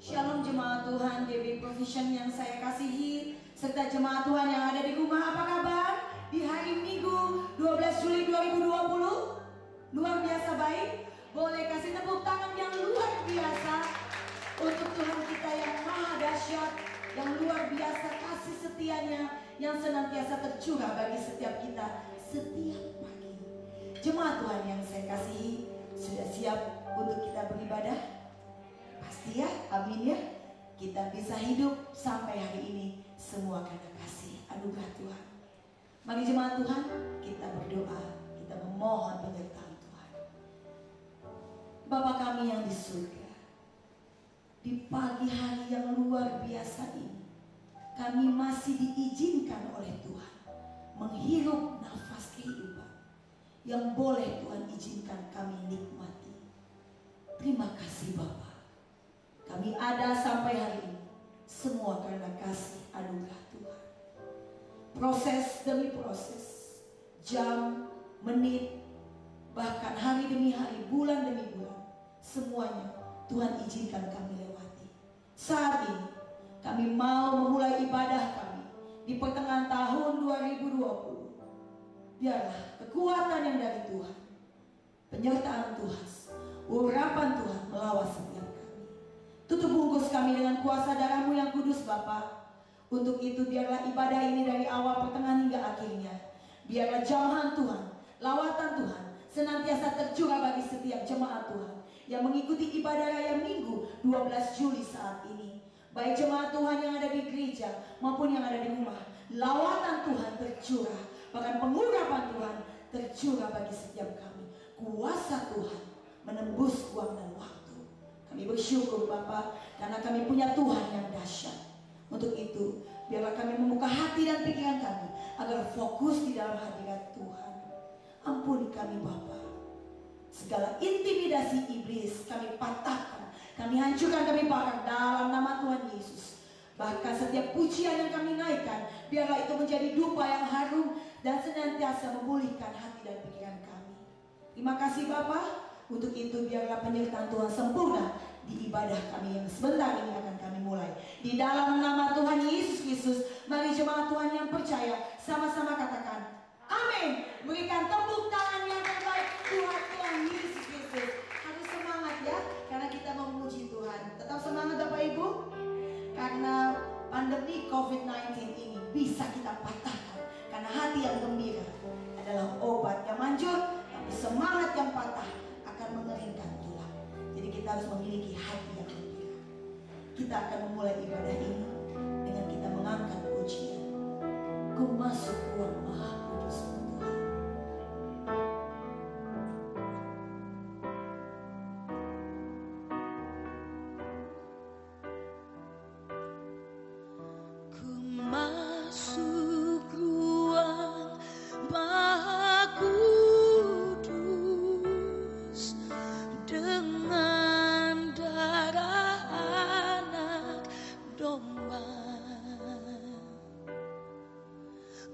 Shalom jemaat Tuhan DB Provision yang saya kasihi, serta jemaat Tuhan yang ada di rumah, apa kabar? Di hari Minggu 12 Juli 2020, luar biasa baik. Boleh kasih tepuk tangan yang luar biasa untuk Tuhan kita yang maha dahsyat, yang luar biasa kasih setianya, yang senantiasa tercurah bagi setiap kita setiap pagi. Jemaat Tuhan yang saya kasihi, sudah siap untuk kita beribadah? Pasti ya, amin ya. Kita bisa hidup sampai hari ini semua karena kasih anugerah Tuhan. Mari jemaat Tuhan, kita berdoa, kita memohon penyertaan Tuhan. Bapa kami yang di surga, di pagi hari yang luar biasa ini, kami masih diizinkan oleh Tuhan menghirup nafas kehidupan yang boleh Tuhan izinkan kami nikmati. Terima kasih Bapa. Kami ada sampai hari ini semua karena kasih anugerah Tuhan. Proses demi proses, jam, menit, bahkan hari demi hari, bulan demi bulan, semuanya Tuhan izinkan kami lewati. Saat ini kami mau memulai ibadah kami di pertengahan tahun 2020. Biarlah kekuatan yang dari Tuhan, penyertaan Tuhan, urapan Tuhan melawat setiap. Tutup bungkus kami dengan kuasa darah-Mu yang kudus Bapa. Untuk itu biarlah ibadah ini dari awal pertengahan hingga akhirnya, biarlah jamahan Tuhan, lawatan Tuhan senantiasa tercurah bagi setiap jemaat Tuhan yang mengikuti ibadah raya Minggu 12 Juli saat ini. Baik jemaat Tuhan yang ada di gereja maupun yang ada di rumah, lawatan Tuhan tercurah, bahkan pengurapan Tuhan tercurah bagi setiap kami. Kuasa Tuhan menembus ruang dan waktu. Kami bersyukur Bapa, karena kami punya Tuhan yang dahsyat. Untuk itu, biarlah kami membuka hati dan pikiran kami agar fokus di dalam hadirat Tuhan. Ampuni kami Bapa. Segala intimidasi iblis kami patahkan, kami hancurkan, kami bakar dalam nama Tuhan Yesus. Bahkan setiap pujian yang kami naikkan, biarlah itu menjadi dupa yang harum dan senantiasa memulihkan hati dan pikiran kami. Terima kasih Bapa. Untuk itu biarlah penyertaan Tuhan sempurna di ibadah kami yang sebentar ini akan kami mulai. Di dalam nama Tuhan Yesus Kristus, mari jemaat Tuhan yang percaya sama-sama katakan amin. Berikan tepuk tangan yang terbaik Tuhan Yesus Kristus. Harus semangat ya, karena kita memuji Tuhan. Tetap semangat Bapak Ibu, karena pandemi COVID-19 ini bisa kita patahkan. Karena hati yang gembira adalah obat yang manjur, tapi semangat yang patah akan mengeringkan tulang. Jadi kita harus memiliki hati yang gembira. Kita akan memulai ibadah ini dengan kita mengangkat pujian. Ku masuk ruang Maha Kudus Tuhan. Ku masuk ruang Maha Kudus dengan darah anak domba.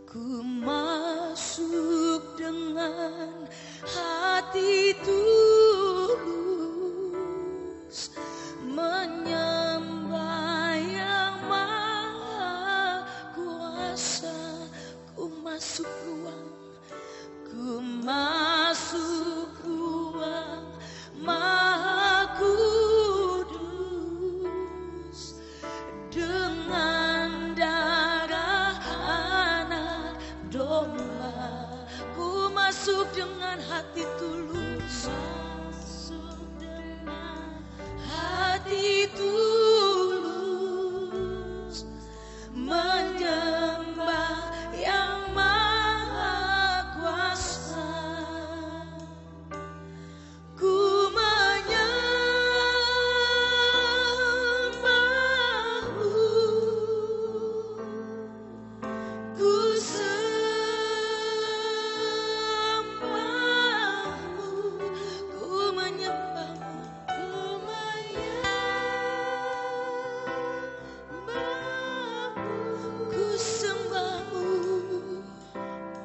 Ku masuk dengan hati tulus menyembah yang maha kuasa. Ku masuk ruang Maha Kudus dengan darah anak domba. Ku masuk dengan hati tulus, masuk dengan hati tulus menyembah yang maha kuasa. Ku menyembah-Mu, ku sembah-Mu, ku menyembah-Mu, ku menyembah-Mu, ku sembah-Mu,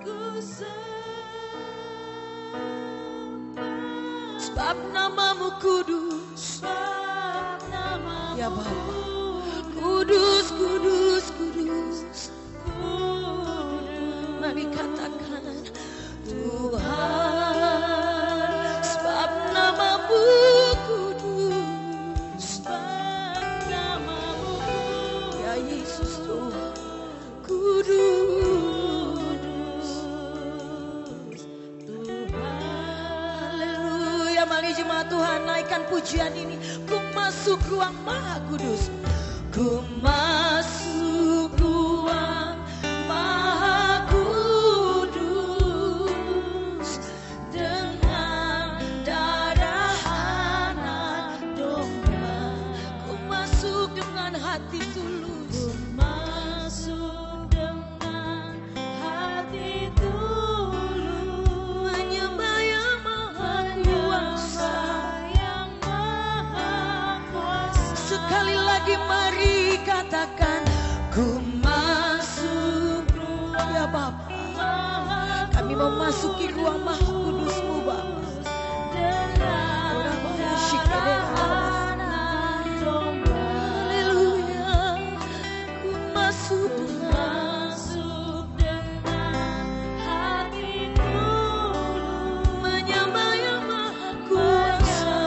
ku sembah. Sebab nama-Mu kudus, Ya Bapa, kudus, kudus, kudus. Mari katakan Tuhan, sebab namamu kudus. Sebab namamu kudus. Ya Yesus Tuhan, kudus. Haleluya, mari jemaat Tuhan naikkan pujian ini. Ku masuk ruang Maha Kudus. Ku masuk ruang Maha Kudus dengan darah anak domba. Ku masuk dengan hati tulus. Ku masuk dengan hati tulus, menyembah yang Maha Kuasa. Sekali lagi mari katakan, ku masuk ruang. Ya Bapa, kami memasuki ruang Maha Kudus-Mu Bapa. Haleluya, ku masuk dengan hati tulus, menyembah yang Maha Kuasa.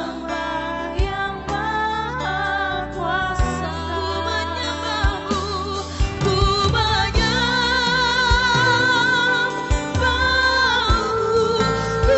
Ku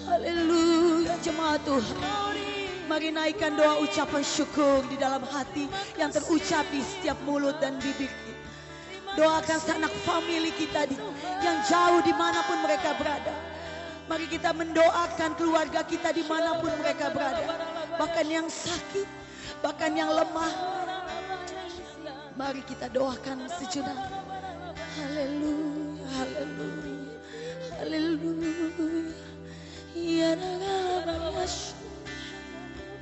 Haleluya jemaat Tuhan. Mari naikkan doa ucapan syukur di dalam hati yang terucap di setiap mulut dan bibir kita. Doakan sanak famili kita yang jauh dimanapun mereka berada. Mari kita mendoakan keluarga kita dimanapun mereka berada. Bahkan yang sakit, bahkan yang lemah. Mari kita doakan sejenak. Haleluya, haleluya, haleluya. Ya nagabayasha,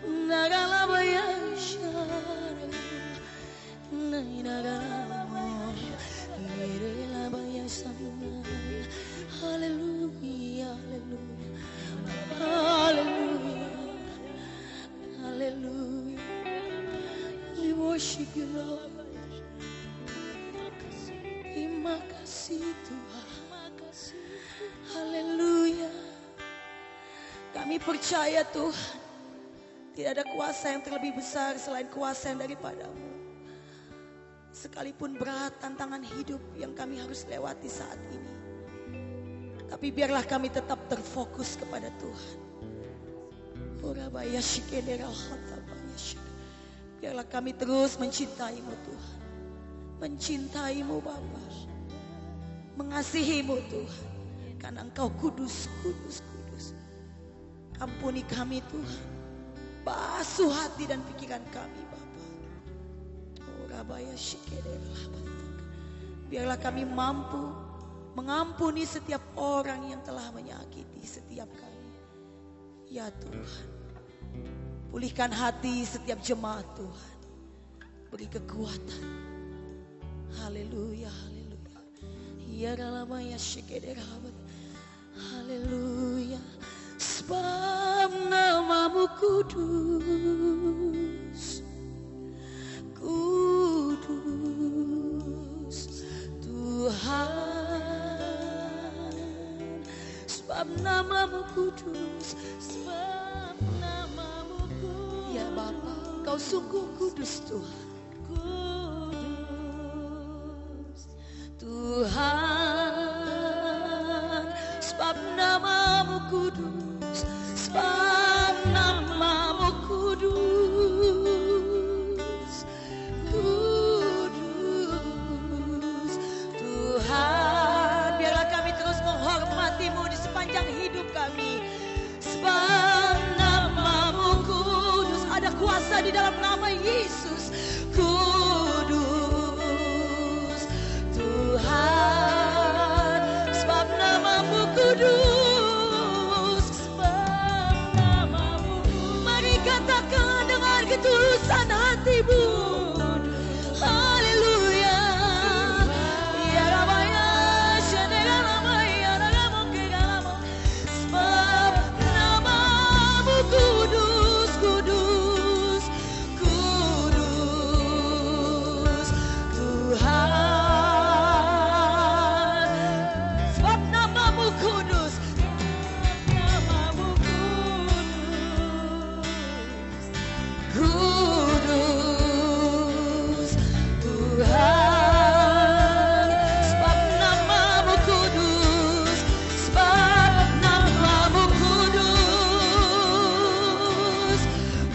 nagalabayasha, nainagalabayasha, nirelabayasha. Haleluya, haleluya, haleluya, haleluya. We worship you, Lord. Terima kasih Tuhan. Haleluya. Kami percaya Tuhan, tidak ada kuasa yang terlebih besar selain kuasa yang daripadamu. Sekalipun berat tantangan hidup yang kami harus lewati saat ini, tapi biarlah kami tetap terfokus kepada Tuhan. Biarlah kami terus mencintaimu Tuhan. Mencintaimu Bapa, mengasihimu Tuhan, karena Engkau kudus, kudus, kudus. Ampuni kami Tuhan, basuh hati dan pikiran kami Bapa. Biarlah kami mampu mengampuni setiap orang yang telah menyakiti setiap kami. Ya Tuhan, pulihkan hati setiap jemaat Tuhan, beri kekuatan. Haleluya, haleluya. Ya dalam ya syekederah. Haleluya. Sebab namamu kudus, kudus Tuhan. Sebab namamu kudus, sebab namamu kudus. Ya Bapa, Kau sungguh kudus Tuhan. Tuhan, sebab namamu kudus, sebab namamu kudus, kudus Tuhan. Biarlah kami terus menghormati-Mu di sepanjang hidup kami. Sebab namamu kudus, ada kuasa di dalam nama Yesus. Kudus Tuhan, sebab namamu kudus, sebab namamu kudus. Mari katakan dengan ketulusan hatimu. Haleluya. Ya Rabaya, Shenera Rabaya, Ragamokegalamu. Sebab namamu kudus, kudus, kudus Tuhan. Sebab namamu kudus, namamu kudus, kudus Tuhan. Sebab namamu kudus, sebab namamu kudus,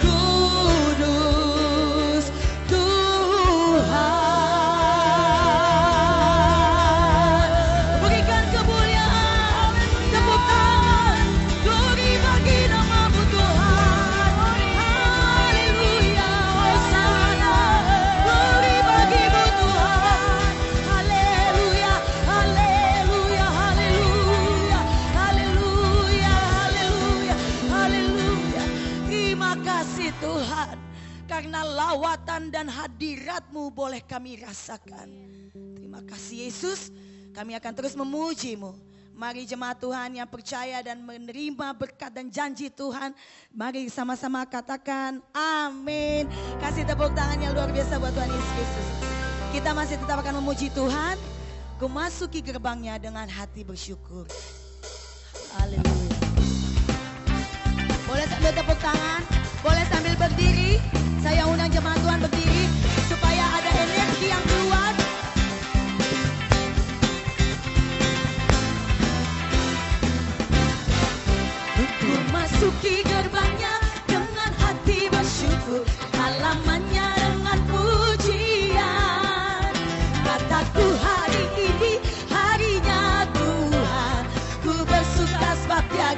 kudus Tuhan. Berikan kemuliaan, tepuk tangan, glory bagi namamu Tuhan. Haleluya, hosana, glory bagimu Tuhan. Haleluya, haleluya, haleluya, haleluya, haleluya, haleluya. Terima kasih Tuhan, karena lawatan dan hadirat-Mu boleh kami rasakan. Terima kasih Yesus, kami akan terus memuji-Mu. Mari jemaat Tuhan yang percaya dan menerima berkat dan janji Tuhan, mari sama-sama katakan amin. Kasih tepuk tangan yang luar biasa buat Tuhan Yesus Kristus. Kita masih tetap akan memuji Tuhan. Memasuki gerbangnya dengan hati bersyukur. Haleluya. Boleh sambil tepuk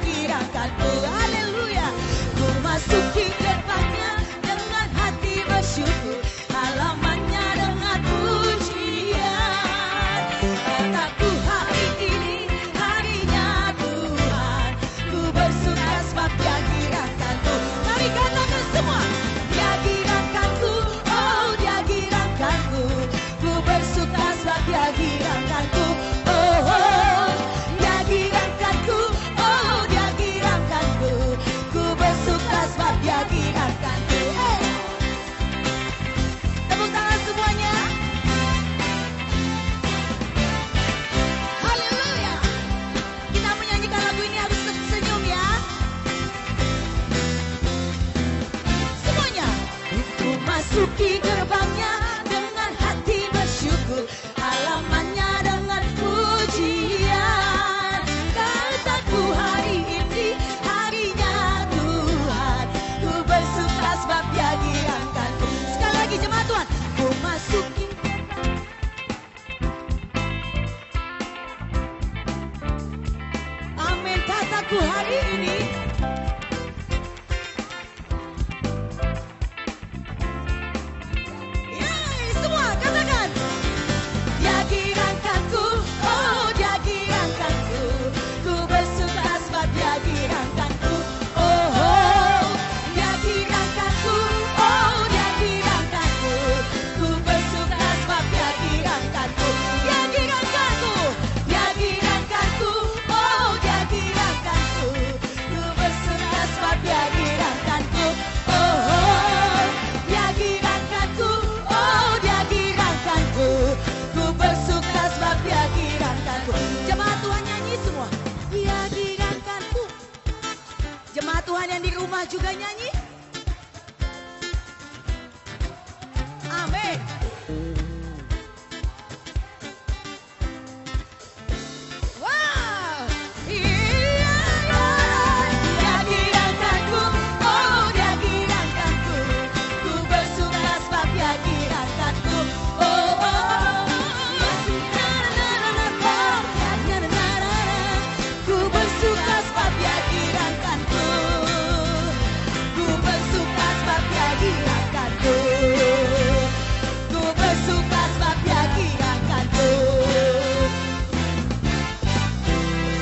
girangkanku. Haleluya. Ku masuki gerbangnya dengan hati bersyukur, halamannya dengan pujian. Kataku hari ini harinya Tuhan, ku bersuka sebab Dia girangkanku. Mari katakan semua, Dia girangkanku, oh Dia girangkanku. Ku bersuka sebab Dia girangkanku. Oh, oh, Dia girangkanku, oh Dia girangkanku. Ku bersuka sebab Dia girangkanku. Tepuk tangan semuanya. Haleluya. Kita menyanyikan lagu ini harus tersenyum ya. Semuanya. Ku masuki gerbangnya dengan hati bersyukur, halamannya dengan pujian. Kataku hari ini harinya Tuhan, ku bersuka sebab Dia girangkanku. Sekali lagi jemaat Tuhan, ku masuki. Amin. Kataku hari ini. Yeay, semua katakan. Dia girangkanku, oh Dia girangkanku. Ku bersuka sebab Dia girangkanku. Oh, oh, Dia girangkanku, oh Dia girangkanku. Ku bersuka sebab Dia girangkanku. Dia girangkanku, Dia girangkanku, oh Dia girangkanku. Ku bersuka sebab Dia girangkanku. Oh, oh, Dia girangkanku, oh Dia girangkanku. Ku bersuka sebab Dia girangkanku. Jemaat Tuhan nyanyi semua. Dia girangkanku. Jemaat Tuhan yang di rumah juga nyanyi. Amin. Wow. Iya, Dia girangkanku, oh Dia girangkanku. Ku bersuka sebab Dia girangkanku. Oh, oh, ku bersuka sebab Dia girangkanku. Ku bersuka sebab Dia girangkanku. Ku bersuka sebab Dia girangkanku.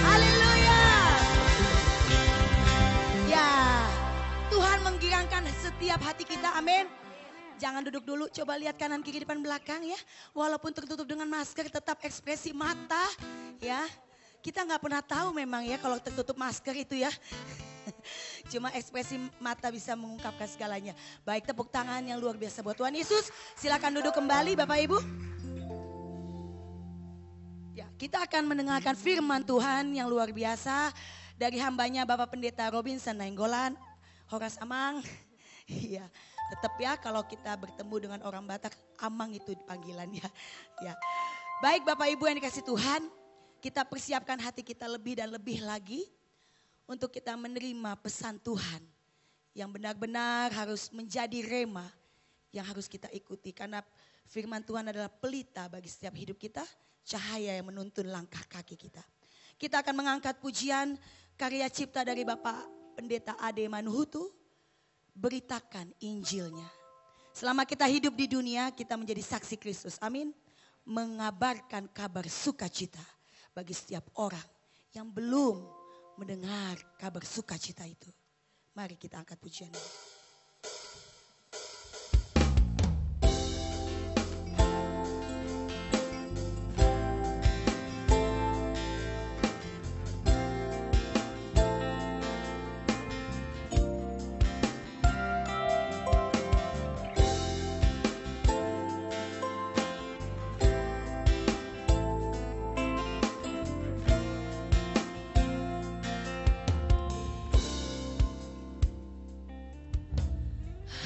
Haleluya. Ya, Tuhan menggirangkan setiap hati kita. Amin. Jangan duduk dulu, coba lihat kanan kiri depan belakang ya. Walaupun tertutup dengan masker, tetap ekspresi mata ya. Kita nggak pernah tahu memang ya kalau tertutup masker itu ya. Cuma ekspresi mata bisa mengungkapkan segalanya. Baik, tepuk tangan yang luar biasa buat Tuhan Yesus. Silakan duduk kembali Bapak Ibu. Ya, kita akan mendengarkan firman Tuhan yang luar biasa dari hambanya Bapak Pendeta Robinson Nainggolan, Horas Amang. Iya, tetap ya kalau kita bertemu dengan orang Batak, Amang itu panggilannya. Ya. Baik Bapak Ibu yang dikasih Tuhan, kita persiapkan hati kita lebih dan lebih lagi untuk kita menerima pesan Tuhan yang benar-benar harus menjadi rema yang harus kita ikuti. Karena firman Tuhan adalah pelita bagi setiap hidup kita, cahaya yang menuntun langkah kaki kita. Kita akan mengangkat pujian karya cipta dari Bapak Pendeta Ade Manuhutu, beritakan Injilnya. Selama kita hidup di dunia, kita menjadi saksi Kristus. Amin. Mengabarkan kabar sukacita bagi setiap orang yang belum mendengar kabar sukacita itu. Mari kita angkat pujian ini.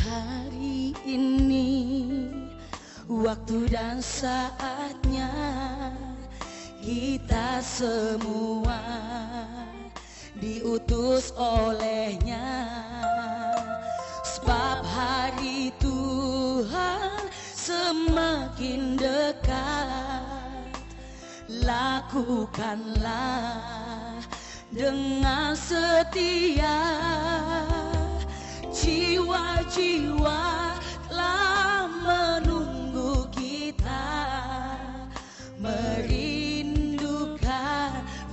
Hari ini waktu dan saatnya kita semua diutus olehnya. Sebab hari Tuhan semakin dekat. Lakukanlah dengan setia. Jiwa-jiwa telah menunggu kita, merindukan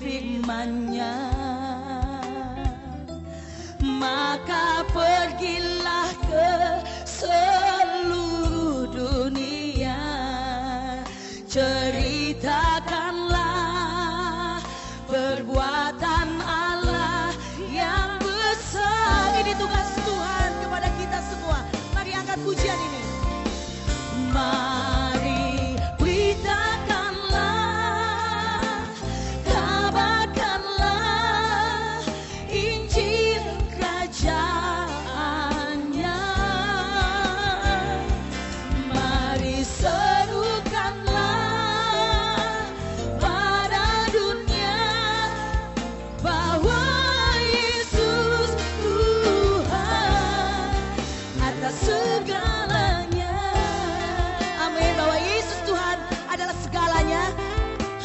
firman-Nya. Maka pergilah ke seluruh dunia, ceritakanlah perbuatan Allah yang besar. Ini tugas Tuhan kepada kita semua. Mari angkat pujian ini. Mari beritakanlah, kabarkanlah Injil Kerajaan-Nya. Mari serukanlah pada dunia bahwa Yesus Tuhan atas segalanya. Amin. Bahwa Yesus Tuhan adalah segalanya.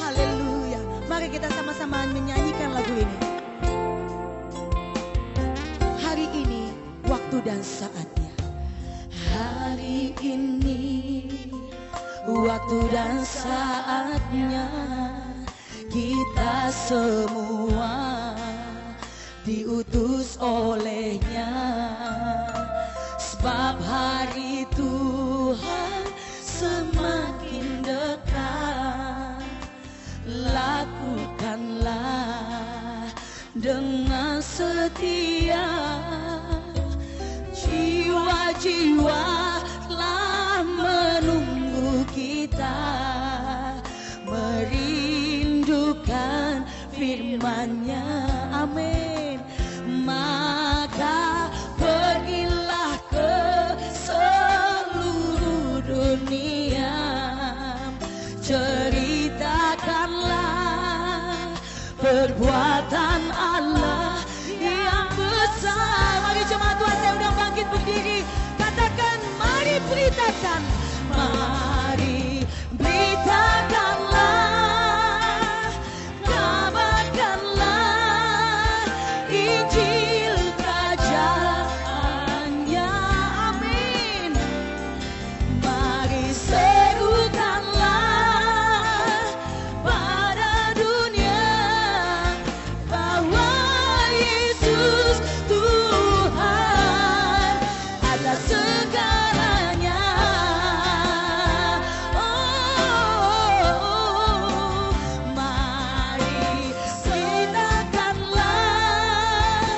Haleluya. Mari kita sama-sama menyanyikan lagu ini. Hari ini waktu dan saatnya. Hari ini waktu dan saatnya kita semua diutus oleh-Nya. Sebab hari Tuhan semakin dekat. Lakukanlah dengan setia. Jiwa-jiwa telah menunggu kita, merindukan firman-Nya. Amin. Maka pergilah ke seluruh dunia, ceritakanlah perbuatan Allah yang besar. Mari jemaat Tuhan, saya undang bangkit berdiri. Katakan, mari beritakan. Mari beritakanlah, kabarkanlah Injil Kerajaan-Nya. Amin. Mari serukanlah pada dunia bahwa Yesus Tuhan atas segalanya. Oh, mari beritakanlah,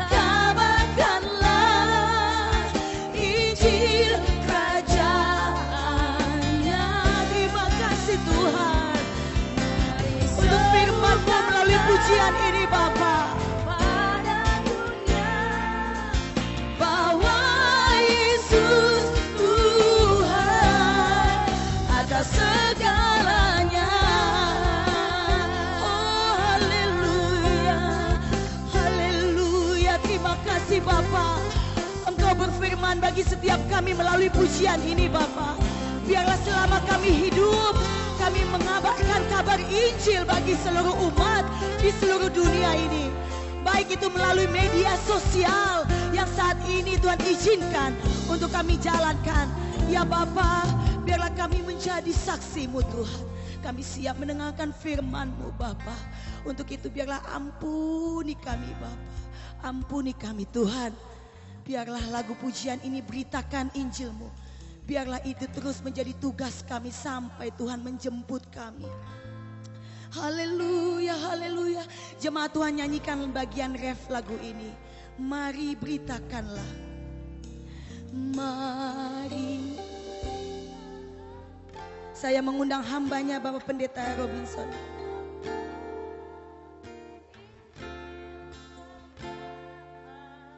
kabarkanlah Injil Kerajaan-Nya. Terima kasih Tuhan untuk firman-Mu melalui pujian ini Bapa. Pada dunia bahwa Yesus Tuhan atas segalanya. Oh haleluya, haleluya. Terima kasih Bapa. Engkau berfirman bagi setiap kami melalui pujian ini Bapa. Biarlah selama kami hidup, kami mengabarkan kabar Injil bagi seluruh umat di seluruh dunia ini. Baik itu melalui media sosial yang saat ini Tuhan izinkan untuk kami jalankan. Ya Bapa, biarlah kami menjadi saksi-Mu Tuhan. Kami siap mendengarkan firman-Mu Bapa. Untuk itu biarlah ampuni kami Bapa. Ampuni kami Tuhan. Biarlah lagu pujian ini beritakan Injil-Mu. Biarlah itu terus menjadi tugas kami sampai Tuhan menjemput kami. Haleluya, haleluya. Jemaat Tuhan nyanyikan bagian ref lagu ini. Mari beritakanlah. Mari. Saya mengundang hambanya Bapak Pendeta Robinson.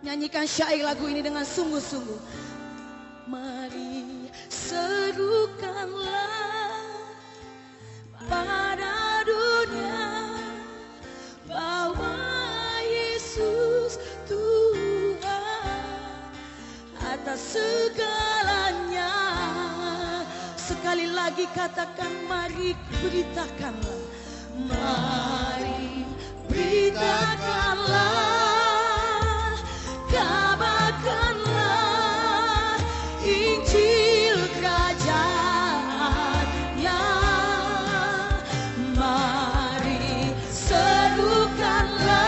Nyanyikan syair lagu ini dengan sungguh-sungguh. Mari serukanlah pada dunia bahwa Yesus Tuhan atas segalanya. Sekali lagi katakan, mari beritakanlah. Mari beritakanlah, kabarkanlah Injil kerajaan-Nya. Mari serukanlah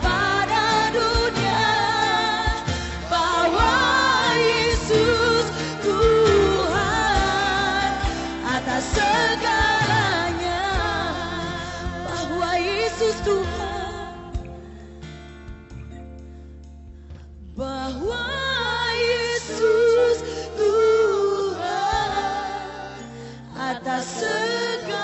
pada dunia bahwa Yesus Tuhan atas segalanya, bahwa Yesus Tuhan, bahwa Yesus Tuhan atas segalanya.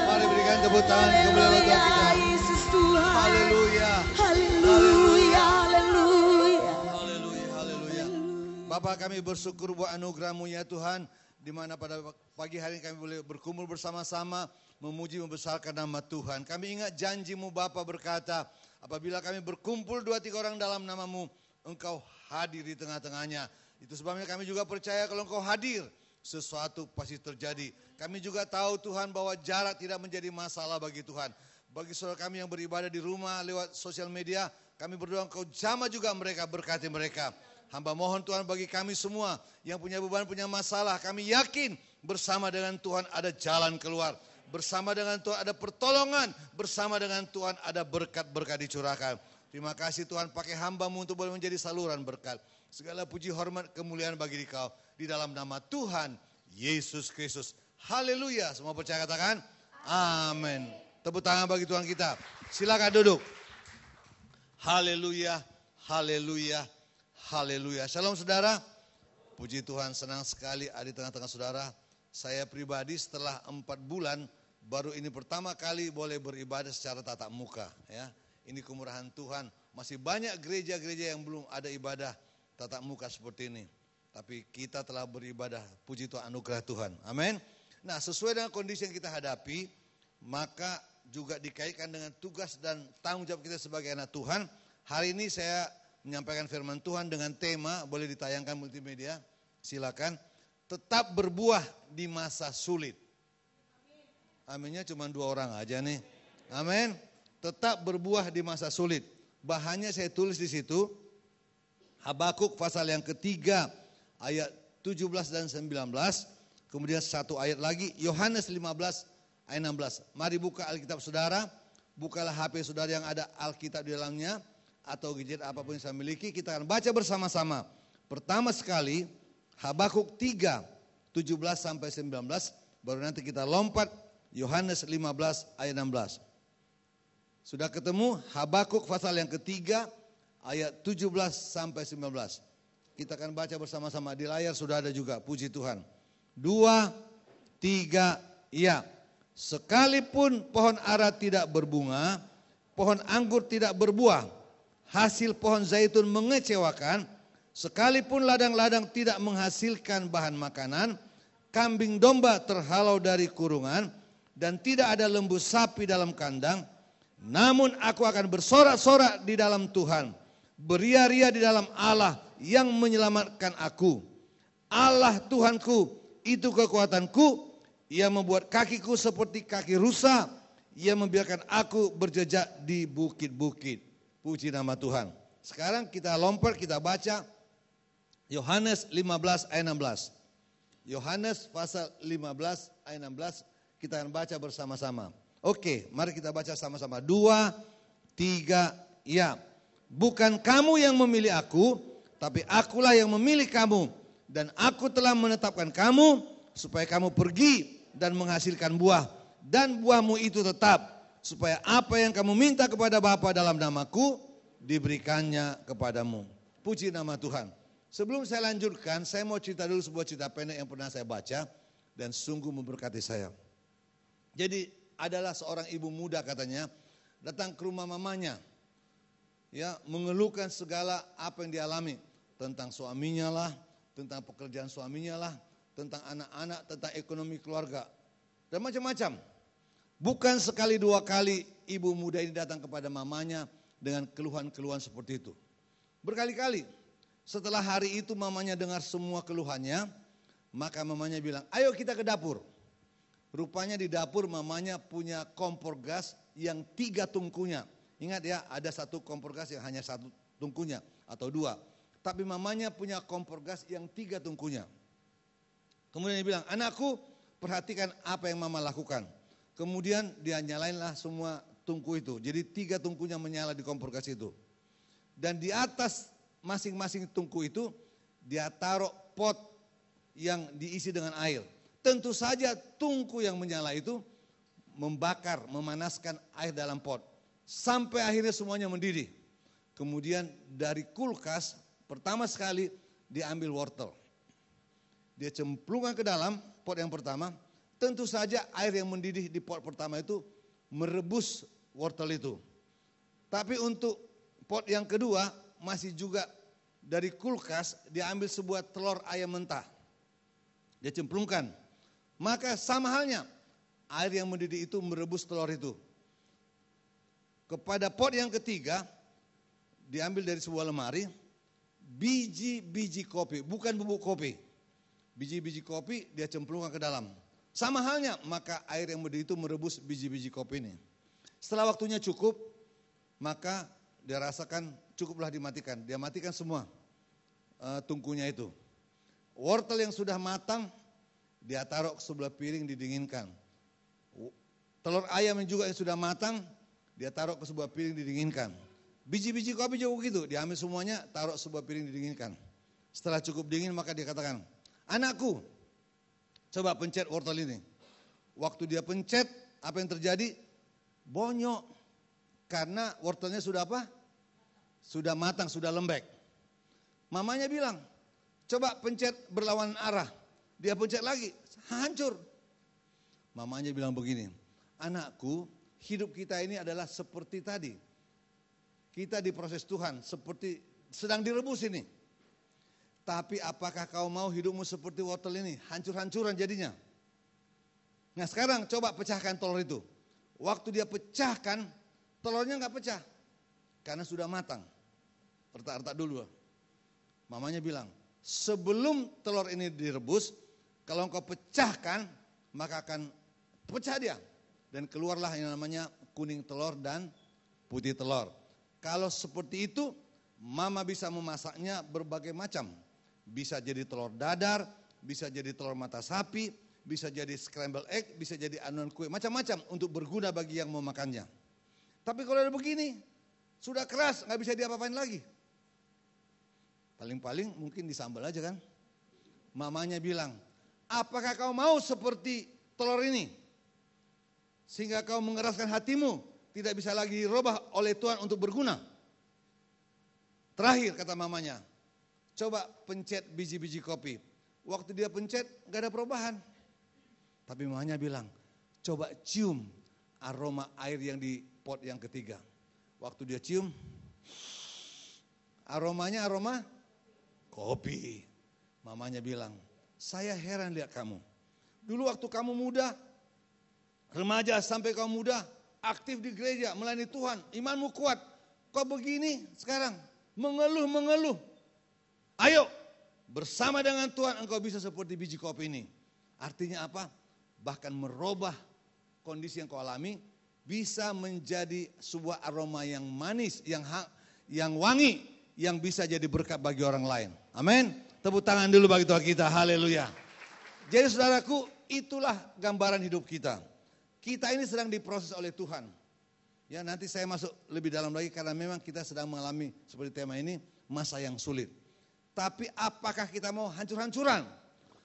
Mari berikan tepuk tangan kepada Tuhan kita. Yesus Tuhan. Haleluya. Haleluya, haleluya. Haleluya, haleluya. Bapak, kami bersyukur buat anugerah-Mu ya Tuhan, di mana pada pagi hari ini kami boleh berkumpul bersama-sama memuji membesarkan nama Tuhan. Kami ingat janji-Mu Bapa berkata, apabila kami berkumpul 2-3 orang dalam nama-Mu, Engkau hadir di tengah-tengahnya. Itu sebabnya kami juga percaya kalau Engkau hadir, sesuatu pasti terjadi. Kami juga tahu Tuhan bahwa jarak tidak menjadi masalah bagi Tuhan. Bagi saudara kami yang beribadah di rumah lewat sosial media, kami berdoa Engkau jamah juga mereka, berkati mereka. Hamba mohon Tuhan bagi kami semua yang punya beban, punya masalah, kami yakin bersama dengan Tuhan ada jalan keluar. Bersama dengan Tuhan ada pertolongan, bersama dengan Tuhan ada berkat-berkat dicurahkan. Terima kasih Tuhan, pakai hamba-Mu untuk boleh menjadi saluran berkat. Segala puji, hormat, kemuliaan bagi Dikau. Di dalam nama Tuhan Yesus Kristus. Haleluya. Semua percaya katakan amin. Tepuk tangan bagi Tuhan kita. Silakan duduk. Haleluya, haleluya, haleluya. Shalom saudara. Puji Tuhan, senang sekali ada di tengah-tengah saudara. Saya pribadi setelah 4 bulan baru ini pertama kali boleh beribadah secara tatap muka. Ya, ini kemurahan Tuhan. Masih banyak gereja-gereja yang belum ada ibadah tatap muka seperti ini. Tapi kita telah beribadah, puji Tuhan, anugerah Tuhan. Amin. Nah, sesuai dengan kondisi yang kita hadapi, maka juga dikaitkan dengan tugas dan tanggung jawab kita sebagai anak Tuhan. Hari ini saya menyampaikan firman Tuhan dengan tema, boleh ditayangkan multimedia, silakan. Tetap berbuah di masa sulit. Aminnya cuma 2 orang aja nih. Amin. Tetap berbuah di masa sulit. Bahannya saya tulis di situ. Habakuk pasal yang ketiga ayat 17 dan 19. Kemudian 1 ayat lagi Yohanes 15 ayat 16. Mari buka Alkitab saudara. Bukalah HP saudara yang ada Alkitab di dalamnya. Atau gadget apapun yang saya miliki. Kita akan baca bersama-sama. Pertama sekali Habakuk 3, 17 sampai 19, baru nanti kita lompat Yohanes 15 ayat 16. Sudah ketemu Habakuk pasal yang ketiga ayat 17 sampai 19. Kita akan baca bersama-sama, di layar sudah ada juga, puji Tuhan. 2, 3, ya. Sekalipun pohon ara tidak berbunga, pohon anggur tidak berbuah, hasil pohon zaitun mengecewakan, sekalipun ladang-ladang tidak menghasilkan bahan makanan, kambing domba terhalau dari kurungan, dan tidak ada lembu sapi dalam kandang, namun aku akan bersorak-sorak di dalam Tuhan, beria-ria di dalam Allah yang menyelamatkan aku. Allah Tuhanku, itu kekuatanku, Ia membuat kakiku seperti kaki rusa, Ia membiarkan aku berjejak di bukit-bukit. Puji nama Tuhan. Sekarang kita lompat, kita baca Yohanes 15 ayat 16. Yohanes pasal 15 ayat 16 kita akan baca bersama-sama. Oke, mari kita baca sama-sama. 2, 3, ya. Bukan kamu yang memilih aku, tapi akulah yang memilih kamu. Dan aku telah menetapkan kamu supaya kamu pergi dan menghasilkan buah. Dan buahmu itu tetap, supaya apa yang kamu minta kepada Bapa dalam namaku, diberikannya kepadamu. Puji nama Tuhan. Sebelum saya lanjutkan, saya mau cerita dulu sebuah cerita pendek yang pernah saya baca dan sungguh memberkati saya. Jadi adalah seorang ibu muda katanya datang ke rumah mamanya, ya, mengeluhkan segala apa yang dialami tentang suaminya lah, tentang pekerjaan suaminya lah, tentang anak-anak, tentang ekonomi keluarga dan macam-macam. Bukan sekali 2 kali ibu muda ini datang kepada mamanya dengan keluhan-keluhan seperti itu. Berkali-kali. Setelah hari itu mamanya dengar semua keluhannya, maka mamanya bilang, ayo kita ke dapur. Rupanya di dapur mamanya punya kompor gas yang 3 tungkunya. Ingat ya, ada satu kompor gas yang hanya 1 tungkunya atau 2. Tapi mamanya punya kompor gas yang 3 tungkunya. Kemudian dia bilang, anakku perhatikan apa yang mama lakukan. Kemudian dia nyalainlah semua tungku itu. Jadi 3 tungkunya menyala di kompor gas itu. Dan di atas masing-masing tungku itu dia taruh pot yang diisi dengan air. Tentu saja tungku yang menyala itu membakar, memanaskan air dalam pot. Sampai akhirnya semuanya mendidih. Kemudian dari kulkas pertama sekali diambil wortel. Dia cemplungkan ke dalam pot yang pertama. Tentu saja air yang mendidih di pot pertama itu merebus wortel itu. Tapi untuk pot yang kedua masih juga dari kulkas diambil sebuah telur ayam mentah. Dia cemplungkan. Maka sama halnya air yang mendidih itu merebus telur itu. Kepada pot yang ketiga diambil dari sebuah lemari biji-biji kopi, bukan bubuk kopi. Biji-biji kopi dia cemplungkan ke dalam. Sama halnya maka air yang mendidih itu merebus biji-biji kopi ini. Setelah waktunya cukup maka dia rasakan cukuplah dimatikan. Dia matikan semua tungkunya itu. Wortel yang sudah matang dia taruh ke sebelah piring didinginkan. Telur ayam yang juga yang sudah matang dia taruh ke sebuah piring didinginkan. Biji-biji kopi juga begitu, diambil semuanya taruh sebuah piring didinginkan. Setelah cukup dingin maka dia katakan, anakku coba pencet wortel ini. Waktu dia pencet apa yang terjadi? Bonyok. Karena wortelnya sudah apa? Sudah matang, sudah lembek. Mamanya bilang, coba pencet berlawanan arah. Dia pencet lagi, hancur. Mamanya bilang begini, anakku, hidup kita ini adalah seperti tadi. Kita diproses Tuhan seperti sedang direbus ini. Tapi apakah kau mau hidupmu seperti wortel ini? Hancur-hancuran jadinya. Nah sekarang coba pecahkan telur itu. Waktu dia pecahkan, telurnya nggak pecah. Karena sudah matang. Retak-retak dulu. Mamanya bilang, sebelum telur ini direbus, kalau engkau pecahkan, maka akan pecah dia. Dan keluarlah yang namanya kuning telur dan putih telur. Kalau seperti itu, mama bisa memasaknya berbagai macam. Bisa jadi telur dadar, bisa jadi telur mata sapi, bisa jadi scramble egg, bisa jadi anuan kue, macam-macam untuk berguna bagi yang mau makannya. Tapi kalau ada begini, sudah keras, nggak bisa diapa-apain lagi. Paling-paling mungkin disambal aja kan. Mamanya bilang, apakah kau mau seperti telur ini? Sehingga kau mengeraskan hatimu, tidak bisa lagi dirubah oleh Tuhan untuk berguna. Terakhir kata mamanya, coba pencet biji-biji kopi. Waktu dia pencet gak ada perubahan. Tapi mamanya bilang, coba cium aroma air yang di pot yang ketiga. Waktu dia cium, aromanya aroma kopi. Mamanya bilang, saya heran lihat kamu. Dulu waktu kamu muda, remaja sampai kamu muda, aktif di gereja, melayani Tuhan, imanmu kuat. Kok begini sekarang? Mengeluh. Ayo, bersama dengan Tuhan engkau bisa seperti biji kopi ini. Artinya apa? Bahkan merubah kondisi yang kau alami, bisa menjadi sebuah aroma yang manis, yang wangi, yang bisa jadi berkat bagi orang lain. Amin. Tepuk tangan dulu bagi Tuhan kita, haleluya. Jadi saudaraku, itulah gambaran hidup kita. Kita ini sedang diproses oleh Tuhan. Ya nanti saya masuk lebih dalam lagi karena memang kita sedang mengalami seperti tema ini masa yang sulit. Tapi apakah kita mau hancur-hancuran?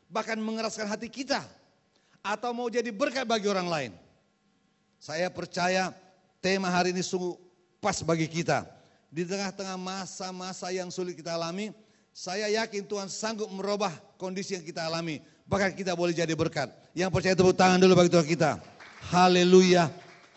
Bahkan mengeraskan hati kita? Atau mau jadi berkat bagi orang lain? Saya percaya tema hari ini sungguh pas bagi kita. Di tengah-tengah masa-masa yang sulit kita alami, saya yakin Tuhan sanggup merubah kondisi yang kita alami. Bahkan kita boleh jadi berkat. Yang percaya tepuk tangan dulu bagi Tuhan kita. Haleluya,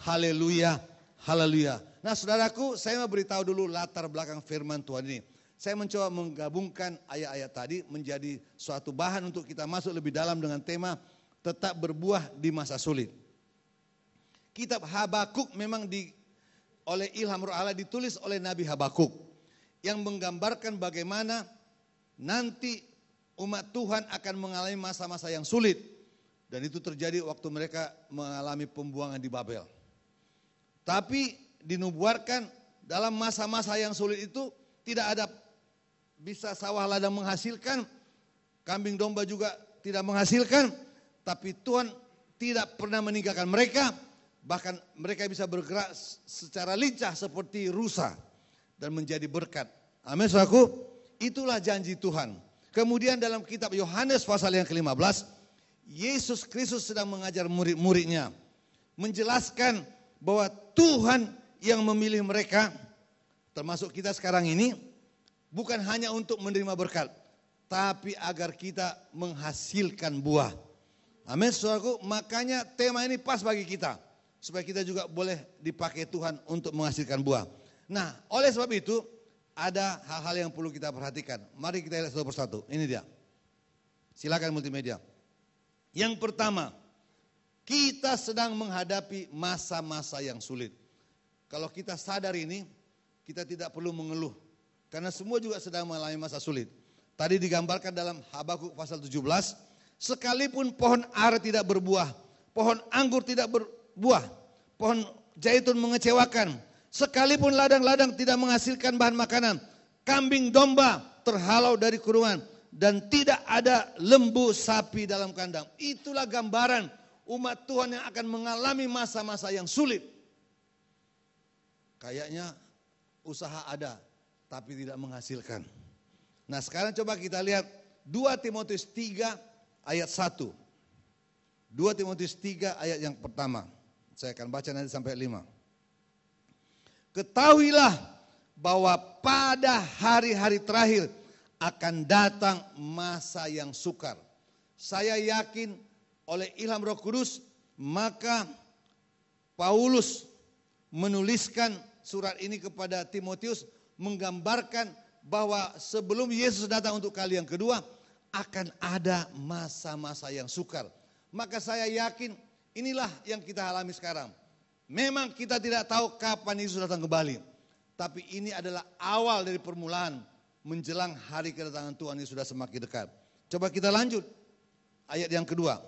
haleluya, haleluya. Nah saudaraku, saya mau beritahu dulu latar belakang firman Tuhan ini. Saya mencoba menggabungkan ayat-ayat tadi menjadi suatu bahan untuk kita masuk lebih dalam dengan tema tetap berbuah di masa sulit. Kitab Habakuk memang oleh ilham roh Allah ditulis oleh Nabi Habakuk. Yang menggambarkan bagaimana nanti umat Tuhan akan mengalami masa-masa yang sulit. Dan itu terjadi waktu mereka mengalami pembuangan di Babel. Tapi dinubuatkan dalam masa-masa yang sulit itu tidak ada bisa sawah ladang menghasilkan, kambing domba juga tidak menghasilkan, tapi Tuhan tidak pernah meninggalkan mereka, bahkan mereka bisa bergerak secara lincah seperti rusa dan menjadi berkat. Amin, saudaraku. Itulah janji Tuhan. Kemudian dalam kitab Yohanes pasal yang ke-15, Yesus Kristus sedang mengajar murid-muridnya, menjelaskan bahwa Tuhan yang memilih mereka, termasuk kita sekarang ini, bukan hanya untuk menerima berkat, tapi agar kita menghasilkan buah. Amin, saudaraku. Makanya tema ini pas bagi kita, supaya kita juga boleh dipakai Tuhan untuk menghasilkan buah. Nah, oleh sebab itu, ada hal-hal yang perlu kita perhatikan. Mari kita lihat satu persatu. Ini dia. Silakan multimedia. Yang pertama, kita sedang menghadapi masa-masa yang sulit. Kalau kita sadar ini, kita tidak perlu mengeluh. Karena semua juga sedang mengalami masa sulit. Tadi digambarkan dalam Habakuk pasal 17, sekalipun pohon ara tidak berbuah, pohon anggur tidak berbuah, pohon zaitun mengecewakan, sekalipun ladang-ladang tidak menghasilkan bahan makanan, kambing domba terhalau dari kurungan, dan tidak ada lembu sapi dalam kandang. Itulah gambaran umat Tuhan yang akan mengalami masa-masa yang sulit. Kayaknya usaha ada, tapi tidak menghasilkan. Nah, sekarang coba kita lihat 2 Timotius 3 ayat 1. 2 Timotius 3 ayat yang pertama. Saya akan baca nanti sampai 5. Ketahuilah bahwa pada hari-hari terakhir akan datang masa yang sukar. Saya yakin oleh ilham Roh Kudus, maka Paulus menuliskan surat ini kepada Timotius, menggambarkan bahwa sebelum Yesus datang untuk kali yang kedua, akan ada masa-masa yang sukar. Maka saya yakin inilah yang kita alami sekarang. Memang kita tidak tahu kapan Yesus datang kembali, tapi ini adalah awal dari permulaan menjelang hari kedatangan Tuhan yang sudah semakin dekat. Coba kita lanjut ayat yang kedua.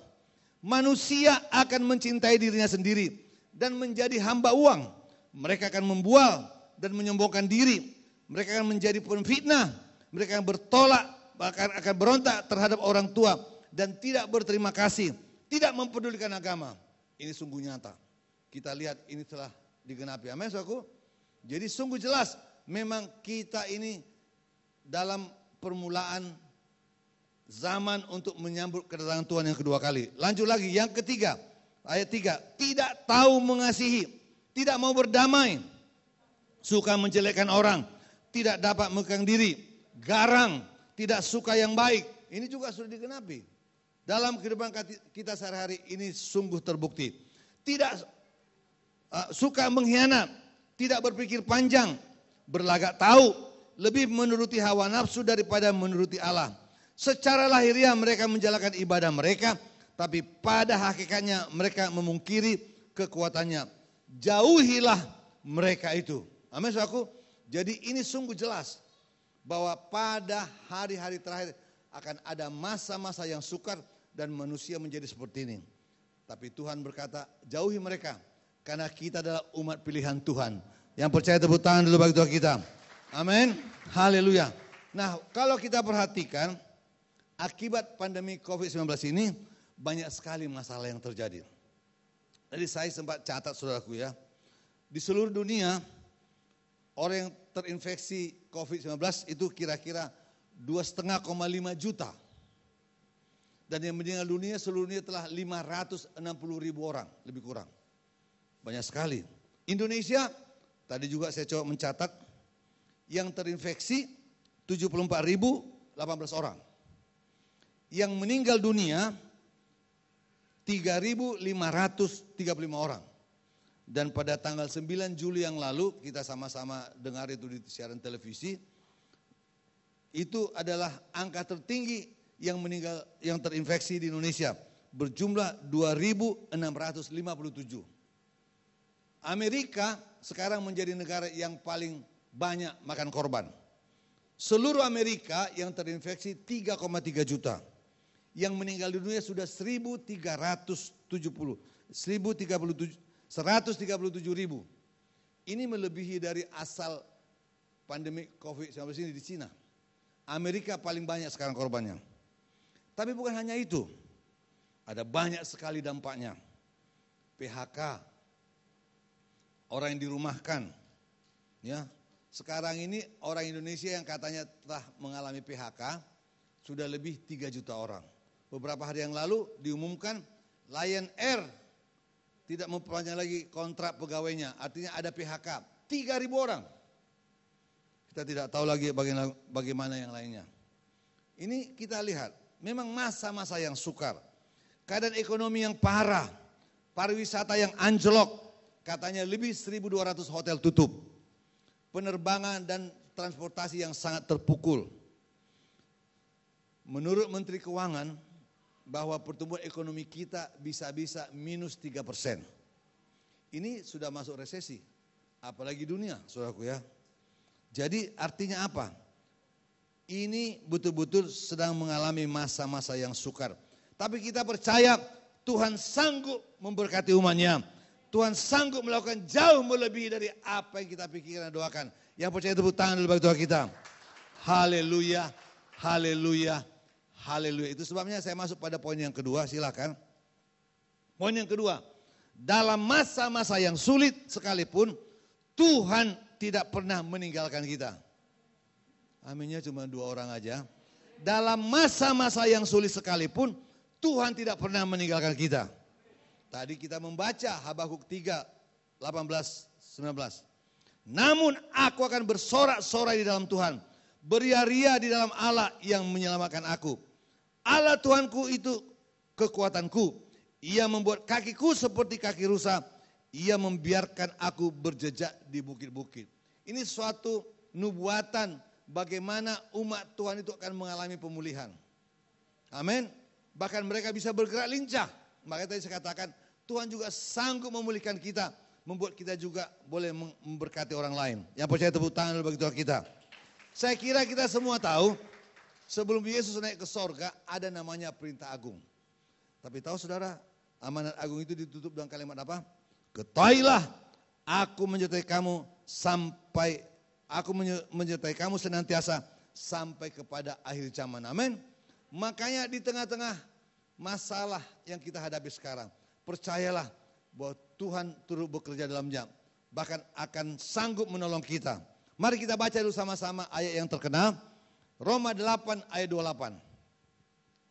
Manusia akan mencintai dirinya sendiri dan menjadi hamba uang. Mereka akan membual dan menyombongkan diri. Mereka akan menjadi pemfitnah. Mereka akan bertolak, bahkan akan berontak terhadap orang tua dan tidak berterima kasih, tidak mempedulikan agama. Ini sungguh nyata. Kita lihat ini telah digenapi. Amin, saudaraku. Jadi sungguh jelas memang kita ini dalam permulaan zaman untuk menyambut kedatangan Tuhan yang kedua kali. Lanjut lagi, yang ketiga, ayat 3. Tidak tahu mengasihi, tidak mau berdamai, suka menjelekkan orang, tidak dapat mengekang diri, garang, tidak suka yang baik. Ini juga sudah digenapi. Dalam kehidupan kita sehari-hari ini sungguh terbukti. Tidak suka mengkhianat, tidak berpikir panjang, berlagak tahu, lebih menuruti hawa nafsu daripada menuruti Allah. Secara lahiriah mereka menjalankan ibadah mereka, tapi pada hakikatnya mereka memungkiri kekuatannya. Jauhilah mereka itu. Amin, saudaraku. Jadi ini sungguh jelas bahwa pada hari-hari terakhir akan ada masa-masa yang sukar dan manusia menjadi seperti ini. Tapi Tuhan berkata, jauhi mereka karena kita adalah umat pilihan Tuhan. Yang percaya tepuk tangan dulu bagi Tuhan kita. Amin. Haleluya. Nah, kalau kita perhatikan akibat pandemi COVID-19 ini banyak sekali masalah yang terjadi. Jadi saya sempat catat saudaraku ya. Di seluruh dunia orang yang terinfeksi COVID-19 itu kira-kira 2,5 juta. Dan yang meninggal dunia seluruh dunia telah 560.000 orang, lebih kurang. Banyak sekali. Indonesia, tadi juga saya coba mencatat, yang terinfeksi 74.018 orang. Yang meninggal dunia 3.535 orang. Dan pada tanggal 9 Juli yang lalu, kita sama-sama dengar itu di siaran televisi, itu adalah angka tertinggi yang meninggal, yang terinfeksi di Indonesia, berjumlah 2.657. Amerika sekarang menjadi negara yang paling banyak makan korban. Seluruh Amerika yang terinfeksi 3,3 juta. yang meninggal dunia sudah 137.000. Ini melebihi dari asal pandemi COVID-19 ini di Cina. Amerika paling banyak sekarang korbannya. Tapi bukan hanya itu. Ada banyak sekali dampaknya. PHK, orang yang dirumahkan. Ya, sekarang ini orang Indonesia yang katanya telah mengalami PHK sudah lebih 3 juta orang. Beberapa hari yang lalu diumumkan Lion Air tidak memperpanjang lagi kontrak pegawainya. Artinya ada PHK 3.000 orang. Kita tidak tahu lagi bagaimana yang lainnya. Ini kita lihat memang masa-masa yang sukar. Keadaan ekonomi yang parah. Pariwisata yang anjlok. Katanya lebih 1.200 hotel tutup. Penerbangan dan transportasi yang sangat terpukul. Menurut Menteri Keuangan, bahwa pertumbuhan ekonomi kita bisa-bisa minus 3%. Ini sudah masuk resesi, apalagi dunia, saudaraku ya. Jadi artinya apa? Ini betul-betul sedang mengalami masa-masa yang sukar. Tapi kita percaya Tuhan sanggup memberkati umatnya. Tuhan sanggup melakukan jauh melebihi dari apa yang kita pikirkan dan doakan. Yang percaya tepuk tangan dulu bagi Tuhan kita. Haleluya, haleluya. Haleluya. Itu sebabnya saya masuk pada poin yang kedua, silakan. Poin yang kedua, dalam masa-masa yang sulit sekalipun Tuhan tidak pernah meninggalkan kita. Aminnya cuma 2 orang aja. Dalam masa-masa yang sulit sekalipun Tuhan tidak pernah meninggalkan kita. Tadi kita membaca Habakuk 3, 18, 19. Namun aku akan bersorak-sorai di dalam Tuhan, beria-ria di dalam Allah yang menyelamatkan aku. Allah Tuhanku itu kekuatanku. Ia membuat kakiku seperti kaki rusa. Ia membiarkan aku berjejak di bukit-bukit. Ini suatu nubuatan bagaimana umat Tuhan itu akan mengalami pemulihan. Amin. Bahkan mereka bisa bergerak lincah. Makanya tadi saya katakan Tuhan juga sanggup memulihkan kita. Membuat kita juga boleh memberkati orang lain. Yang percaya tepuk tangan bagi Tuhan kita. Saya kira kita semua tahu. Sebelum Yesus naik ke sorga, ada namanya perintah agung. Tapi tahu saudara, amanat agung itu ditutup dengan kalimat apa? Ketahuilah, aku menyertai kamu menyertai kamu senantiasa sampai kepada akhir zaman. Amin. Makanya di tengah-tengah masalah yang kita hadapi sekarang, percayalah bahwa Tuhan turut bekerja dalam jam. Bahkan akan sanggup menolong kita. Mari kita baca dulu sama-sama ayat yang terkenal. Roma 8 ayat 28.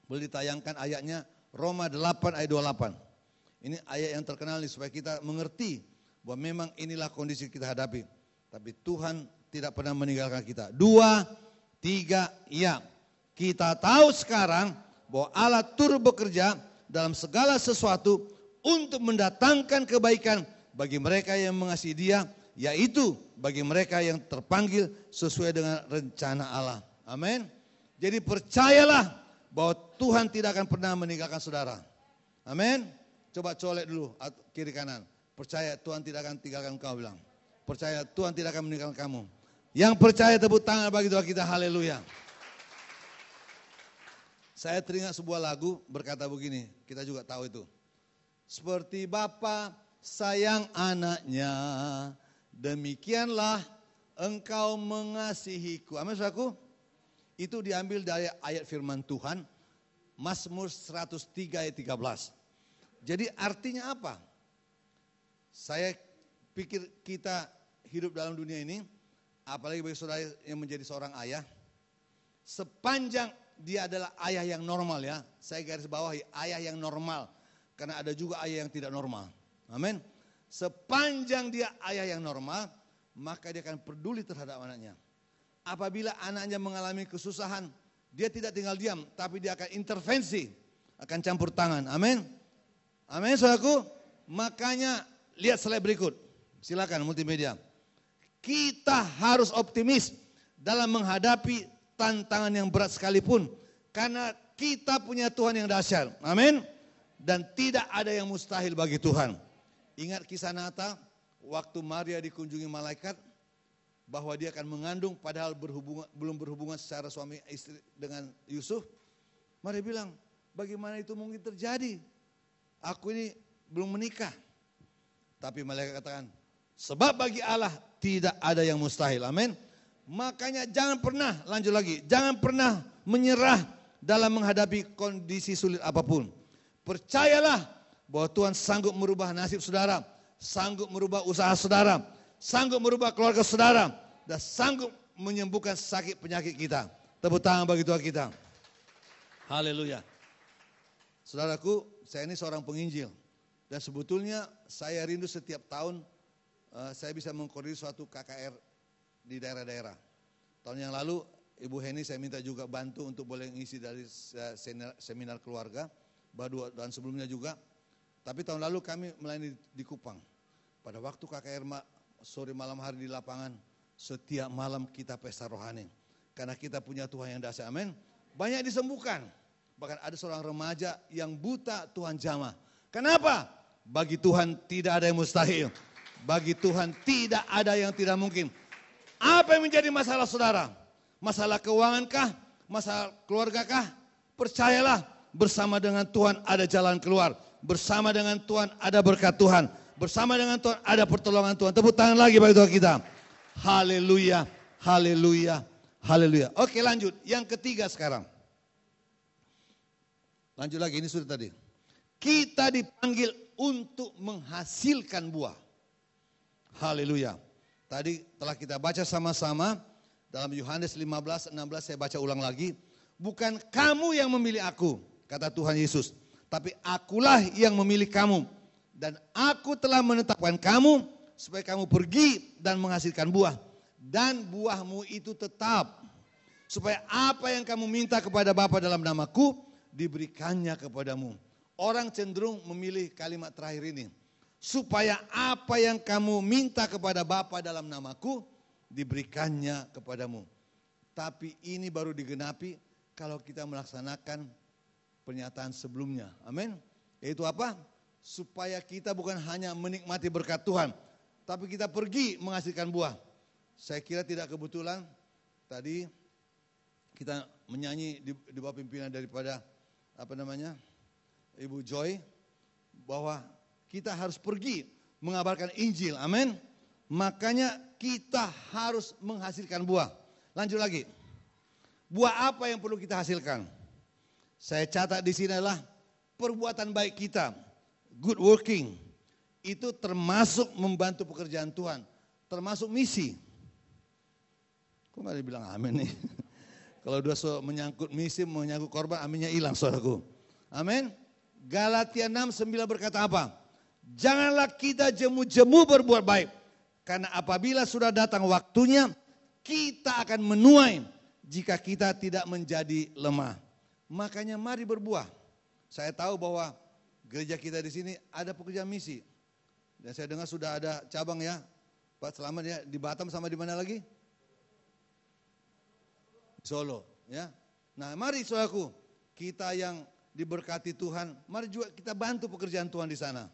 Boleh ditayangkan ayatnya, Roma 8 ayat 28. Ini ayat yang terkenal nih supaya kita mengerti bahwa memang inilah kondisi kita hadapi. Tapi Tuhan tidak pernah meninggalkan kita. 2, 3, ya. Kita tahu sekarang bahwa Allah turut bekerja dalam segala sesuatu untuk mendatangkan kebaikan bagi mereka yang mengasihi Dia, yaitu bagi mereka yang terpanggil sesuai dengan rencana Allah. Amin. Jadi percayalah bahwa Tuhan tidak akan pernah meninggalkan saudara. Amin. Coba colek dulu kiri kanan. Percaya Tuhan tidak akan tinggalkan kamu, bilang. Percaya Tuhan tidak akan meninggalkan kamu. Yang percaya tepuk tangan bagi Tuhan kita. Haleluya. Saya teringat sebuah lagu berkata begini. Kita juga tahu itu. Seperti Bapa sayang anaknya, demikianlah engkau mengasihiku. Amin saudaraku. Itu diambil dari ayat firman Tuhan, Mazmur 103 ayat 13. Jadi artinya apa? Saya pikir kita hidup dalam dunia ini, apalagi bagi saudara yang menjadi seorang ayah, sepanjang dia adalah ayah yang normal ya, saya garis bawahi ayah yang normal, karena ada juga ayah yang tidak normal. Amin. Sepanjang dia ayah yang normal, maka dia akan peduli terhadap anaknya. Apabila anaknya mengalami kesusahan, dia tidak tinggal diam, tapi dia akan intervensi, akan campur tangan. Amin. Amin, saudaraku. Makanya lihat slide berikut. Silakan multimedia. Kita harus optimis dalam menghadapi tantangan yang berat sekalipun, karena kita punya Tuhan yang dahsyat. Amin. Dan tidak ada yang mustahil bagi Tuhan. Ingat kisah Nata, waktu Maria dikunjungi malaikat, bahwa dia akan mengandung padahal belum berhubungan secara suami istri dengan Yusuf. Maria bilang, bagaimana itu mungkin terjadi? Aku ini belum menikah. Tapi malaikat katakan, sebab bagi Allah tidak ada yang mustahil. Amin. Makanya jangan pernah, lanjut lagi, jangan pernah menyerah dalam menghadapi kondisi sulit apapun. Percayalah bahwa Tuhan sanggup merubah nasib saudara, sanggup merubah usaha saudara, sanggup merubah keluarga saudara, dan sanggup menyembuhkan sakit penyakit kita. Tepuk tangan bagi Tuhan kita. Haleluya. Saudaraku, saya ini seorang penginjil. Dan sebetulnya saya rindu setiap tahun saya bisa mengkoordinir suatu KKR di daerah-daerah. Tahun yang lalu Ibu Heni saya minta juga bantu untuk boleh ngisi dari seminar keluarga. Dan sebelumnya juga. Tapi tahun lalu kami melayani di Kupang. Pada waktu KKR sore malam hari di lapangan, setiap malam kita pesta rohani. Karena kita punya Tuhan yang dahsyat, amin. Banyak disembuhkan. Bahkan ada seorang remaja yang buta Tuhan jamah. Kenapa? Bagi Tuhan tidak ada yang mustahil. Bagi Tuhan tidak ada yang tidak mungkin. Apa yang menjadi masalah saudara? Masalah keuangankah? Masalah keluargakah? Percayalah, bersama dengan Tuhan ada jalan keluar. Bersama dengan Tuhan ada berkat Tuhan. Bersama dengan Tuhan ada pertolongan Tuhan. Tepuk tangan lagi bagi Tuhan kita. Haleluya, haleluya, haleluya. Oke, lanjut. Yang ketiga sekarang. Lanjut lagi, ini sudah tadi. Kita dipanggil untuk menghasilkan buah. Haleluya. Tadi telah kita baca sama-sama dalam Yohanes 15:16, saya baca ulang lagi. Bukan kamu yang memilih aku, kata Tuhan Yesus, tapi akulah yang memilih kamu. Dan aku telah menetapkan kamu supaya kamu pergi dan menghasilkan buah. Dan buahmu itu tetap. Supaya apa yang kamu minta kepada Bapa dalam namaku, diberikannya kepadamu. Orang cenderung memilih kalimat terakhir ini. Supaya apa yang kamu minta kepada Bapa dalam namaku, diberikannya kepadamu. Tapi ini baru digenapi kalau kita melaksanakan pernyataan sebelumnya. Amin. Yaitu apa? Supaya kita bukan hanya menikmati berkat Tuhan, tapi kita pergi menghasilkan buah. Saya kira tidak kebetulan tadi kita menyanyi di bawah pimpinan daripada Ibu Joy, bahwa kita harus pergi mengabarkan Injil. Amin. Makanya kita harus menghasilkan buah. Lanjut lagi. Buah apa yang perlu kita hasilkan? Saya catat di sini adalah perbuatan baik kita. Good working. Itu termasuk membantu pekerjaan Tuhan. Termasuk misi. Kok gak dibilang amin nih? Kalau udah menyangkut misi, menyangkut korban, aminnya hilang saudaraku. Amin. Galatia 6:9 berkata apa? Janganlah kita jemu-jemu berbuat baik. Karena apabila sudah datang waktunya, kita akan menuai jika kita tidak menjadi lemah. Makanya mari berbuah. Saya tahu bahwa gereja kita di sini ada pekerjaan misi. Dan saya dengar sudah ada cabang ya, Pak Selamat ya, di Batam sama di mana lagi? Solo ya. Nah mari saudaraku, kita yang diberkati Tuhan, mari juga kita bantu pekerjaan Tuhan di sana.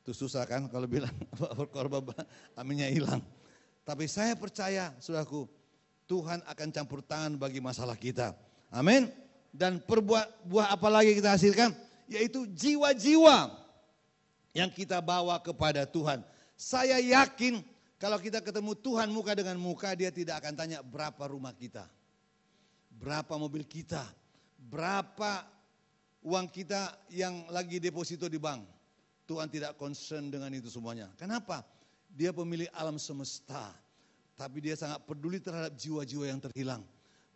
Itu susah kan kalau bilang korban aminnya hilang. Tapi saya percaya saudaraku, Tuhan akan campur tangan bagi masalah kita. Amin. Dan buah apa lagi kita hasilkan? Yaitu jiwa-jiwa yang kita bawa kepada Tuhan. Saya yakin kalau kita ketemu Tuhan muka dengan muka, dia tidak akan tanya berapa rumah kita, berapa mobil kita, berapa uang kita yang lagi deposito di bank. Tuhan tidak concern dengan itu semuanya. Kenapa? Dia pemilik alam semesta. Tapi dia sangat peduli terhadap jiwa-jiwa yang terhilang.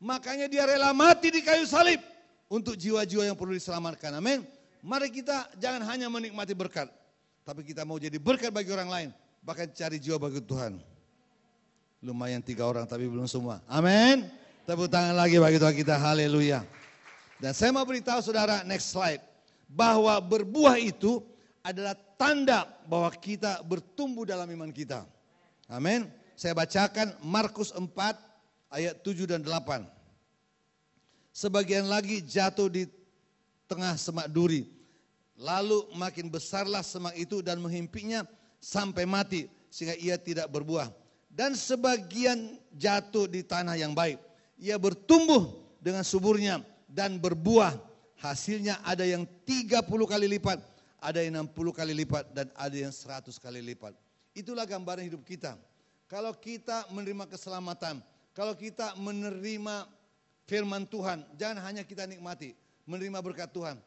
Makanya dia rela mati di kayu salib untuk jiwa-jiwa yang perlu diselamatkan. Amin. Mari kita jangan hanya menikmati berkat, tapi kita mau jadi berkat bagi orang lain. Bahkan cari jiwa bagi Tuhan. Lumayan 3 orang tapi belum semua. Amin. Tepuk tangan lagi bagi Tuhan kita. Haleluya. Dan saya mau beritahu saudara, next slide, bahwa berbuah itu adalah tanda bahwa kita bertumbuh dalam iman kita. Amin. Saya bacakan Markus 4 ayat 7 dan 8. Sebagian lagi jatuh di tengah semak duri. Lalu makin besarlah semak itu dan menghimpinya sampai mati sehingga ia tidak berbuah. Dan sebagian jatuh di tanah yang baik. Ia bertumbuh dengan suburnya dan berbuah Hasilnya ada yang 30 kali lipat, ada yang 60 kali lipat, dan ada yang 100 kali lipat. Itulah gambaran hidup kita. Kalau kita menerima keselamatan, kalau kita menerima firman Tuhan, jangan hanya kita nikmati, menerima berkat Tuhan.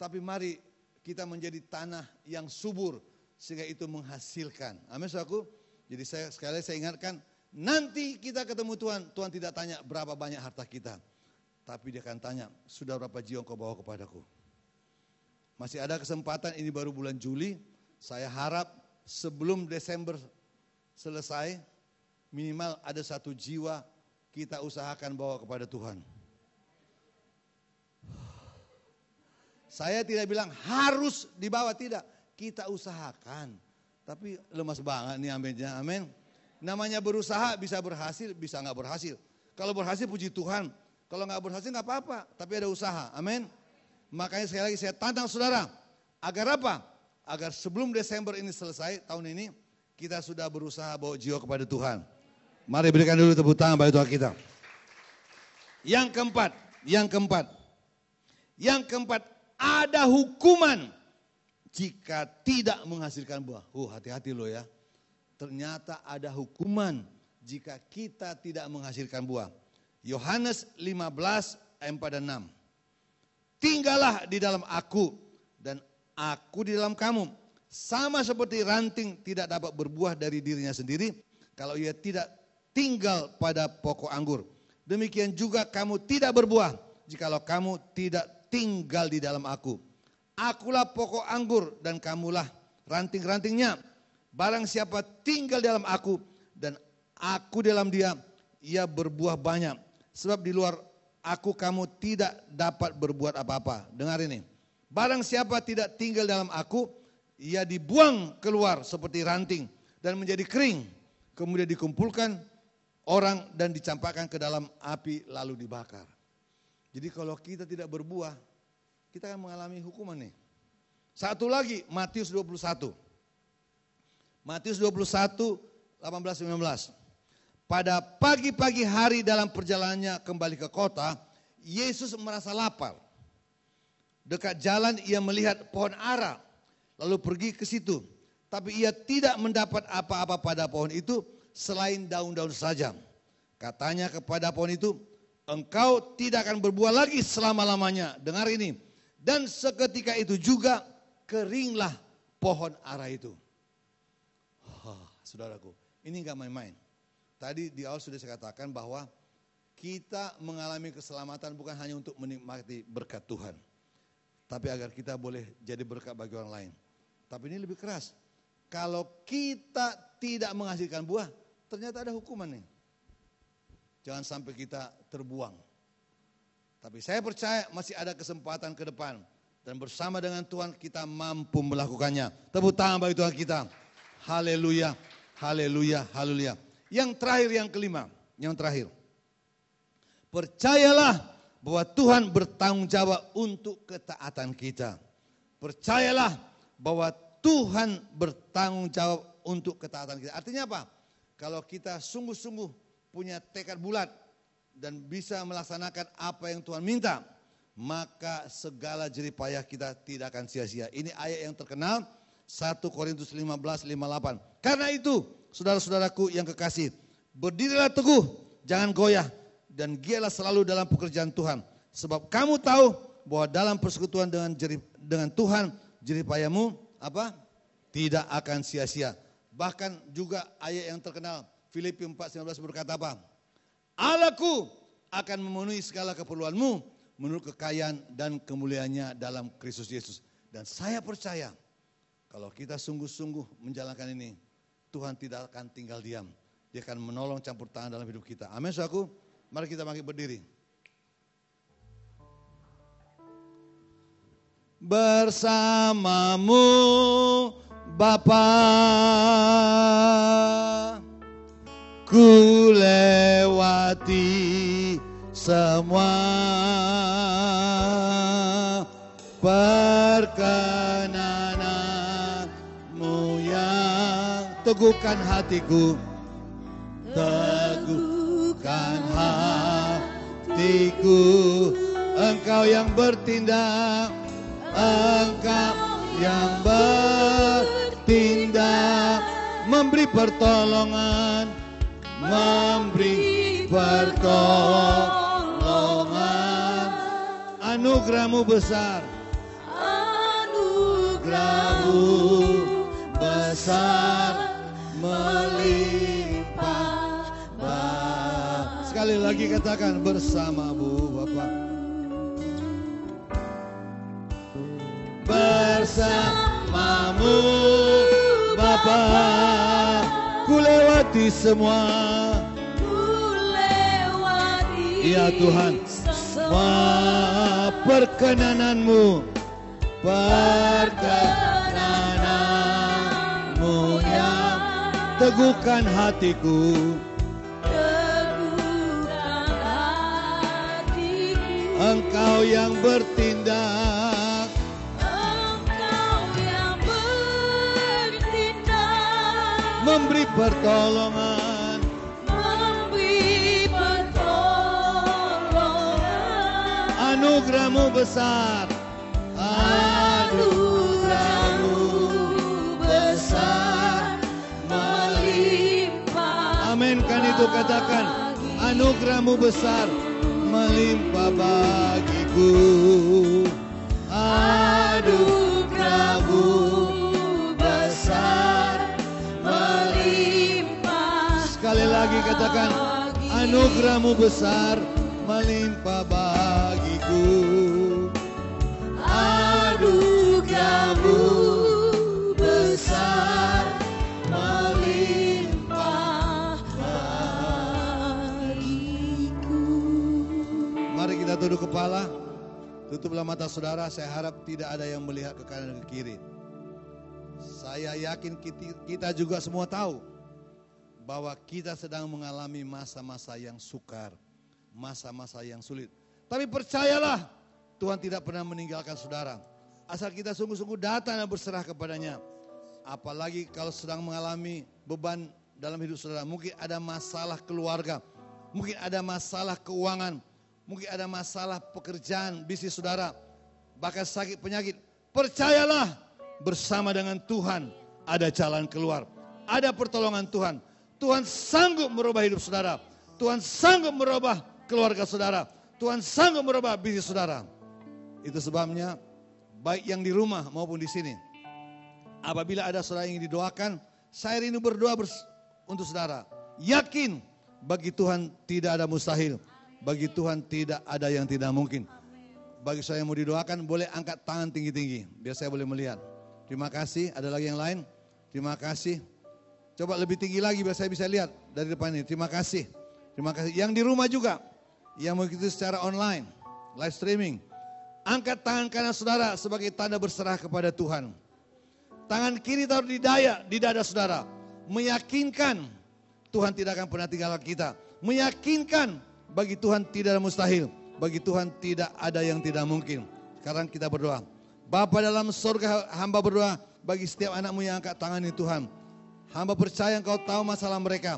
Tapi mari kita menjadi tanah yang subur, sehingga itu menghasilkan. Amin, saudaraku. Jadi sekali lagi saya ingatkan, nanti kita ketemu Tuhan, Tuhan tidak tanya berapa banyak harta kita. Tapi dia akan tanya, sudah berapa jiwa kau bawa kepadaku? Masih ada kesempatan, ini baru bulan Juli. Saya harap sebelum Desember selesai, minimal ada 1 jiwa kita usahakan bawa kepada Tuhan. Saya tidak bilang harus dibawa, tidak. Kita usahakan. Tapi lemas banget nih aminnya, amin. Namanya berusaha, bisa berhasil, bisa nggak berhasil. Kalau berhasil puji Tuhan. Kalau nggak berhasil nggak apa-apa, tapi ada usaha, amin. Makanya sekali lagi saya tantang saudara, agar apa? Agar sebelum Desember ini selesai, tahun ini, kita sudah berusaha bawa jiwa kepada Tuhan. Mari berikan dulu tepuk tangan bagi Tuhan kita. Yang keempat, ada hukuman jika tidak menghasilkan buah. Hati-hati loh ya. Ternyata ada hukuman jika kita tidak menghasilkan buah. Yohanes 15 ayat 4 dan 6. Tinggallah di dalam aku dan aku di dalam kamu. Sama seperti ranting tidak dapat berbuah dari dirinya sendiri kalau ia tidak tinggal pada pokok anggur. Demikian juga kamu tidak berbuah jikalau kamu tidak tinggal di dalam aku. Akulah pokok anggur dan kamulah ranting-rantingnya. Barang siapa tinggal dalam aku dan aku dalam dia, ia berbuah banyak. Sebab di luar aku kamu tidak dapat berbuat apa-apa. Dengar ini. Barang siapa tidak tinggal dalam aku, ia dibuang keluar seperti ranting dan menjadi kering. Kemudian dikumpulkan orang dan dicampakkan ke dalam api lalu dibakar. Jadi kalau kita tidak berbuah, kita akan mengalami hukuman nih. Satu lagi, Matius 21. Matius 21, 18-19. Pada pagi-pagi hari dalam perjalanannya kembali ke kota, Yesus merasa lapar. Dekat jalan ia melihat pohon ara, lalu pergi ke situ. Tapi ia tidak mendapat apa-apa pada pohon itu selain daun-daun saja. Katanya kepada pohon itu, engkau tidak akan berbuah lagi selama-lamanya. Dengar ini. Dan seketika itu juga keringlah pohon ara itu. Saudaraku, ini gak main-main. Tadi di awal sudah saya katakan bahwa kita mengalami keselamatan bukan hanya untuk menikmati berkat Tuhan. Tapi agar kita boleh jadi berkat bagi orang lain. Tapi ini lebih keras. Kalau kita tidak menghasilkan buah, ternyata ada hukuman nih. Jangan sampai kita terbuang. Tapi saya percaya masih ada kesempatan ke depan. Dan bersama dengan Tuhan kita mampu melakukannya. Tepuk tangan bagi Tuhan kita. Haleluya, haleluya, haleluya. Yang terakhir, yang kelima, yang terakhir. Percayalah bahwa Tuhan bertanggung jawab untuk ketaatan kita. Percayalah bahwa Tuhan bertanggung jawab untuk ketaatan kita. Artinya apa? Kalau kita sungguh-sungguh punya tekad bulat dan bisa melaksanakan apa yang Tuhan minta, maka segala jerih payah kita tidak akan sia-sia. Ini ayat yang terkenal, 1 Korintus 15:58. Karena itu, saudara-saudaraku yang kekasih, berdirilah teguh, jangan goyah, dan giatlah selalu dalam pekerjaan Tuhan. Sebab kamu tahu bahwa dalam persekutuan dengan Tuhan, jerih payahmu apa? Tidak akan sia-sia. Bahkan juga ayat yang terkenal, Filipi 4:19 berkata apa? Allahku akan memenuhi segala keperluanmu menurut kekayaan dan kemuliaannya dalam Kristus Yesus. Dan saya percaya kalau kita sungguh-sungguh menjalankan ini, Tuhan tidak akan tinggal diam. Dia akan menolong campur tangan dalam hidup kita. Amin, saudaraku. Mari kita bangkit berdiri. Bersamamu Bapa, ku lewati semua perkenananmu yang teguhkan hatiku. Teguhkan hatiku Engkau yang bertindak, Engkau yang bertindak, memberi pertolongan, memberi pertolongan. Anugerah-Mu besar, anugerah-Mu besar, melimpah. Sekali lagi katakan, bersama-Mu Bapa. Bersama-Mu Bapa, ku lewati semua. Ya Tuhan, semua perkenanan-Mu, perkenanan-Mu yang teguhkan hatiku. Engkau yang bertindak, memberi pertolongan, anugerah-Mu besar, anugerah-Mu besar, melimpah. Amin kan itu, katakan, anugerah-Mu besar, melimpah bagiku. Anugerah-Mu besar, melimpah. Sekali lagi katakan, anugerah-Mu besar, melimpah bagiku. Anugerah-Mu besar, melimpah bagiku. Mari kita tunduk kepala, tutuplah mata saudara. Saya harap tidak ada yang melihat ke kanan dan ke kiri. Saya yakin kita juga semua tahu bahwa kita sedang mengalami masa-masa yang sukar, masa-masa yang sulit. Tapi percayalah, Tuhan tidak pernah meninggalkan saudara. Asal kita sungguh-sungguh datang dan berserah kepadanya. Apalagi kalau sedang mengalami beban dalam hidup saudara. Mungkin ada masalah keluarga, mungkin ada masalah keuangan, mungkin ada masalah pekerjaan, bisnis saudara, bahkan sakit penyakit. Percayalah, bersama dengan Tuhan ada jalan keluar, ada pertolongan Tuhan. Tuhan sanggup merubah hidup saudara. Tuhan sanggup merubah keluarga saudara. Tuhan sanggup merubah bisnis saudara. Itu sebabnya baik yang di rumah maupun di sini, apabila ada saudara yang ingin didoakan, saya rindu berdoa untuk saudara. Yakin bagi Tuhan tidak ada mustahil. Bagi Tuhan tidak ada yang tidak mungkin. Bagi saya yang mau didoakan, boleh angkat tangan tinggi-tinggi biar saya boleh melihat. Terima kasih. Ada lagi yang lain? Terima kasih. Coba lebih tinggi lagi biar saya bisa lihat dari depan ini. Terima kasih. Terima kasih. Yang di rumah juga, yang mengikuti secara online, live streaming, angkat tangan kanan saudara sebagai tanda berserah kepada Tuhan. Tangan kiri taruh di dada saudara, meyakinkan Tuhan tidak akan pernah tinggalkan kita. Meyakinkan bagi Tuhan tidak ada mustahil, bagi Tuhan tidak ada yang tidak mungkin. Sekarang kita berdoa. Bapa dalam surga, hamba berdoa bagi setiap anakmu yang angkat tangan ini Tuhan. Hamba percaya Engkau tahu masalah mereka.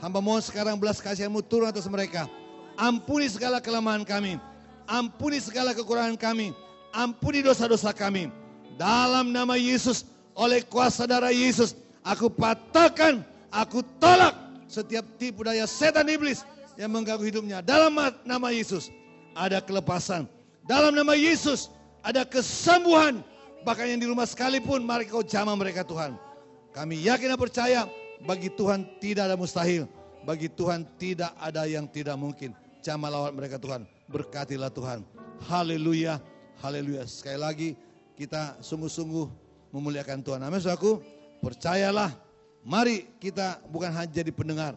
Hamba mohon sekarang belas kasihan-Mu turun atas mereka. Ampuni segala kelemahan kami. Ampuni segala kekurangan kami. Ampuni dosa-dosa kami. Dalam nama Yesus, oleh kuasa darah Yesus, aku patahkan, aku tolak setiap tipu daya setan iblis yang mengganggu hidupnya. Dalam nama Yesus ada kelepasan. Dalam nama Yesus ada kesembuhan. Bahkan yang di rumah sekalipun, mari Kau jamah mereka Tuhan. Kami yakin dan percaya bagi Tuhan tidak ada mustahil. Bagi Tuhan tidak ada yang tidak mungkin. Jamah lawat mereka Tuhan. Berkatilah Tuhan. Haleluya. Haleluya. Sekali lagi kita sungguh-sungguh memuliakan Tuhan. Amin saudaraku. Percayalah. Mari kita bukan hanya jadi pendengar,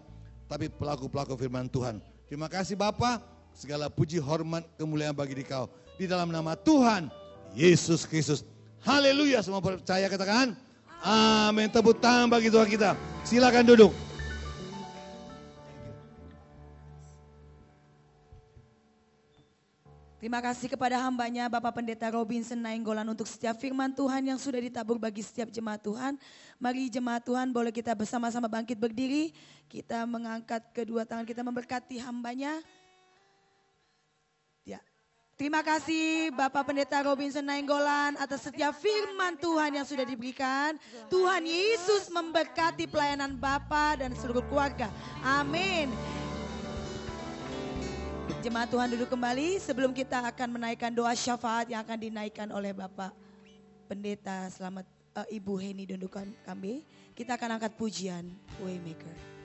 tapi pelaku-pelaku firman Tuhan. Terima kasih Bapa. Segala puji, hormat, kemuliaan bagi Dikau. Di dalam nama Tuhan Yesus Kristus. Haleluya. Semua percaya katakan. Amin. Tepuk tangan bagi Tuhan kita. Silakan duduk. Terima kasih kepada hambanya Bapak Pendeta Robinson Nainggolan untuk setiap firman Tuhan yang sudah ditabur bagi setiap jemaat Tuhan. Mari jemaat Tuhan boleh kita bersama-sama bangkit berdiri. Kita mengangkat kedua tangan kita memberkati hambanya. Ya, Terima kasih Bapak Pendeta Robinson Nainggolan atas setiap firman Tuhan yang sudah diberikan. Tuhan Yesus memberkati pelayanan Bapak dan seluruh keluarga. Amin. Jemaat Tuhan duduk kembali sebelum kita akan menaikkan doa syafaat yang akan dinaikkan oleh Bapak Pendeta selamat Ibu Heni Dundukan kami. Kita akan angkat pujian Waymaker.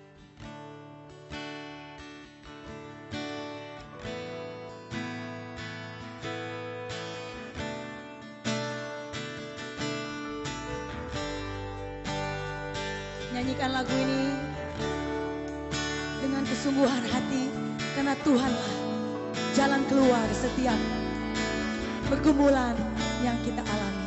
Nyanyikan lagu ini dengan kesungguhan hati karena Tuhanlah jalan keluar setiap pergumulan yang kita alami.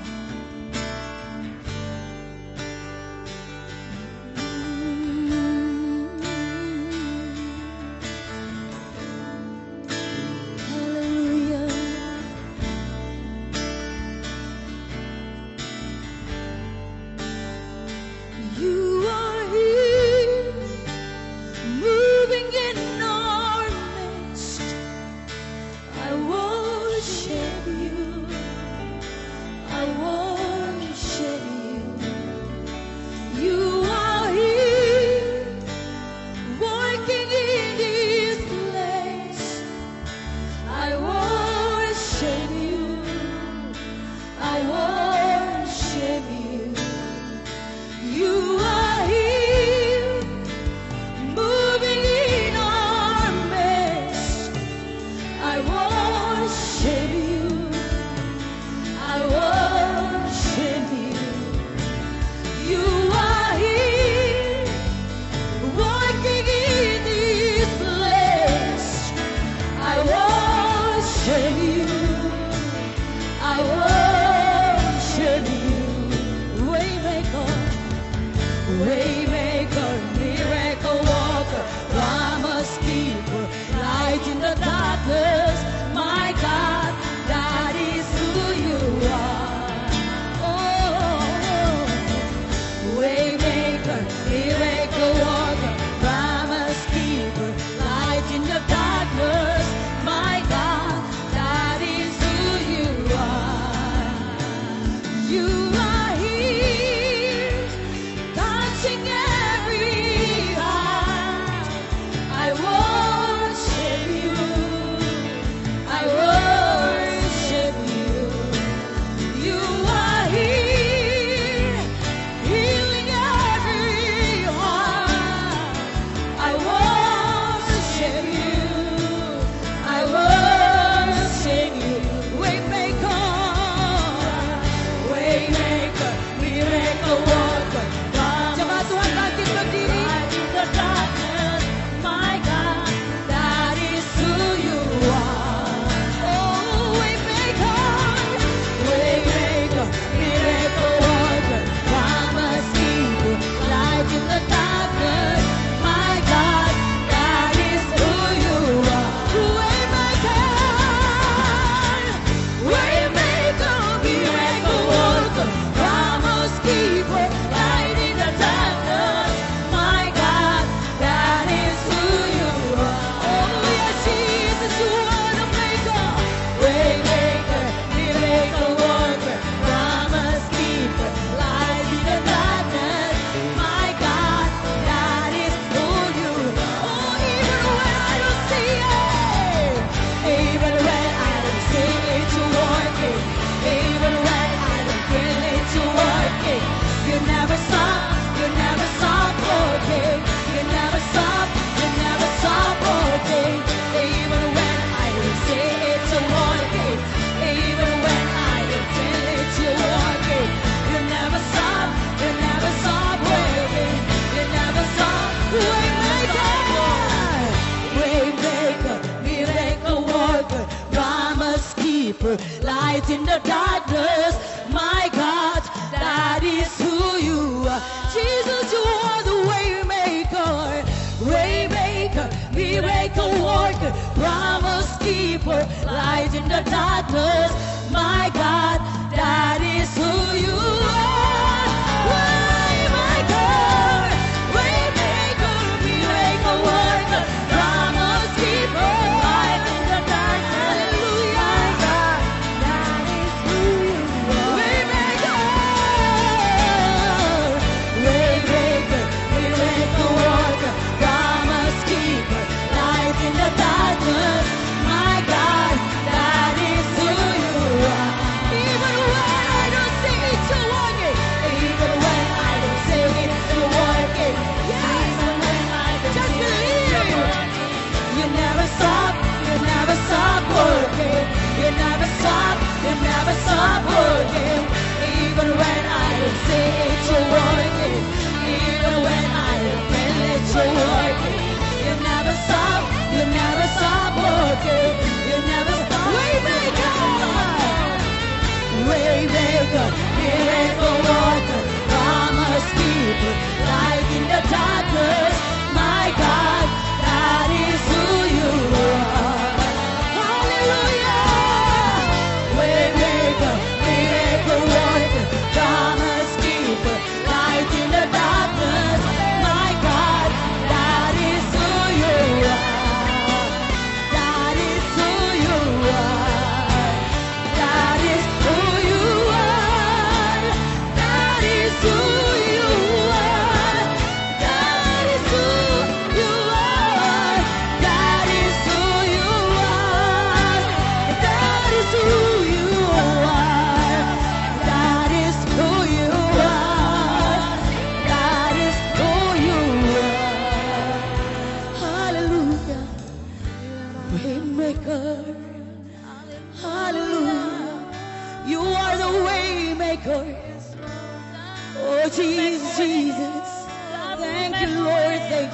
Light in the darkness, my God, that is who you are. Jesus, you are the waymaker, waymaker, miracle worker, promise keeper. Light in the darkness, my God, that is who you are. Waymaker, waymaker, miracle worker, promise keeper. Light in the darkness, hallelujah.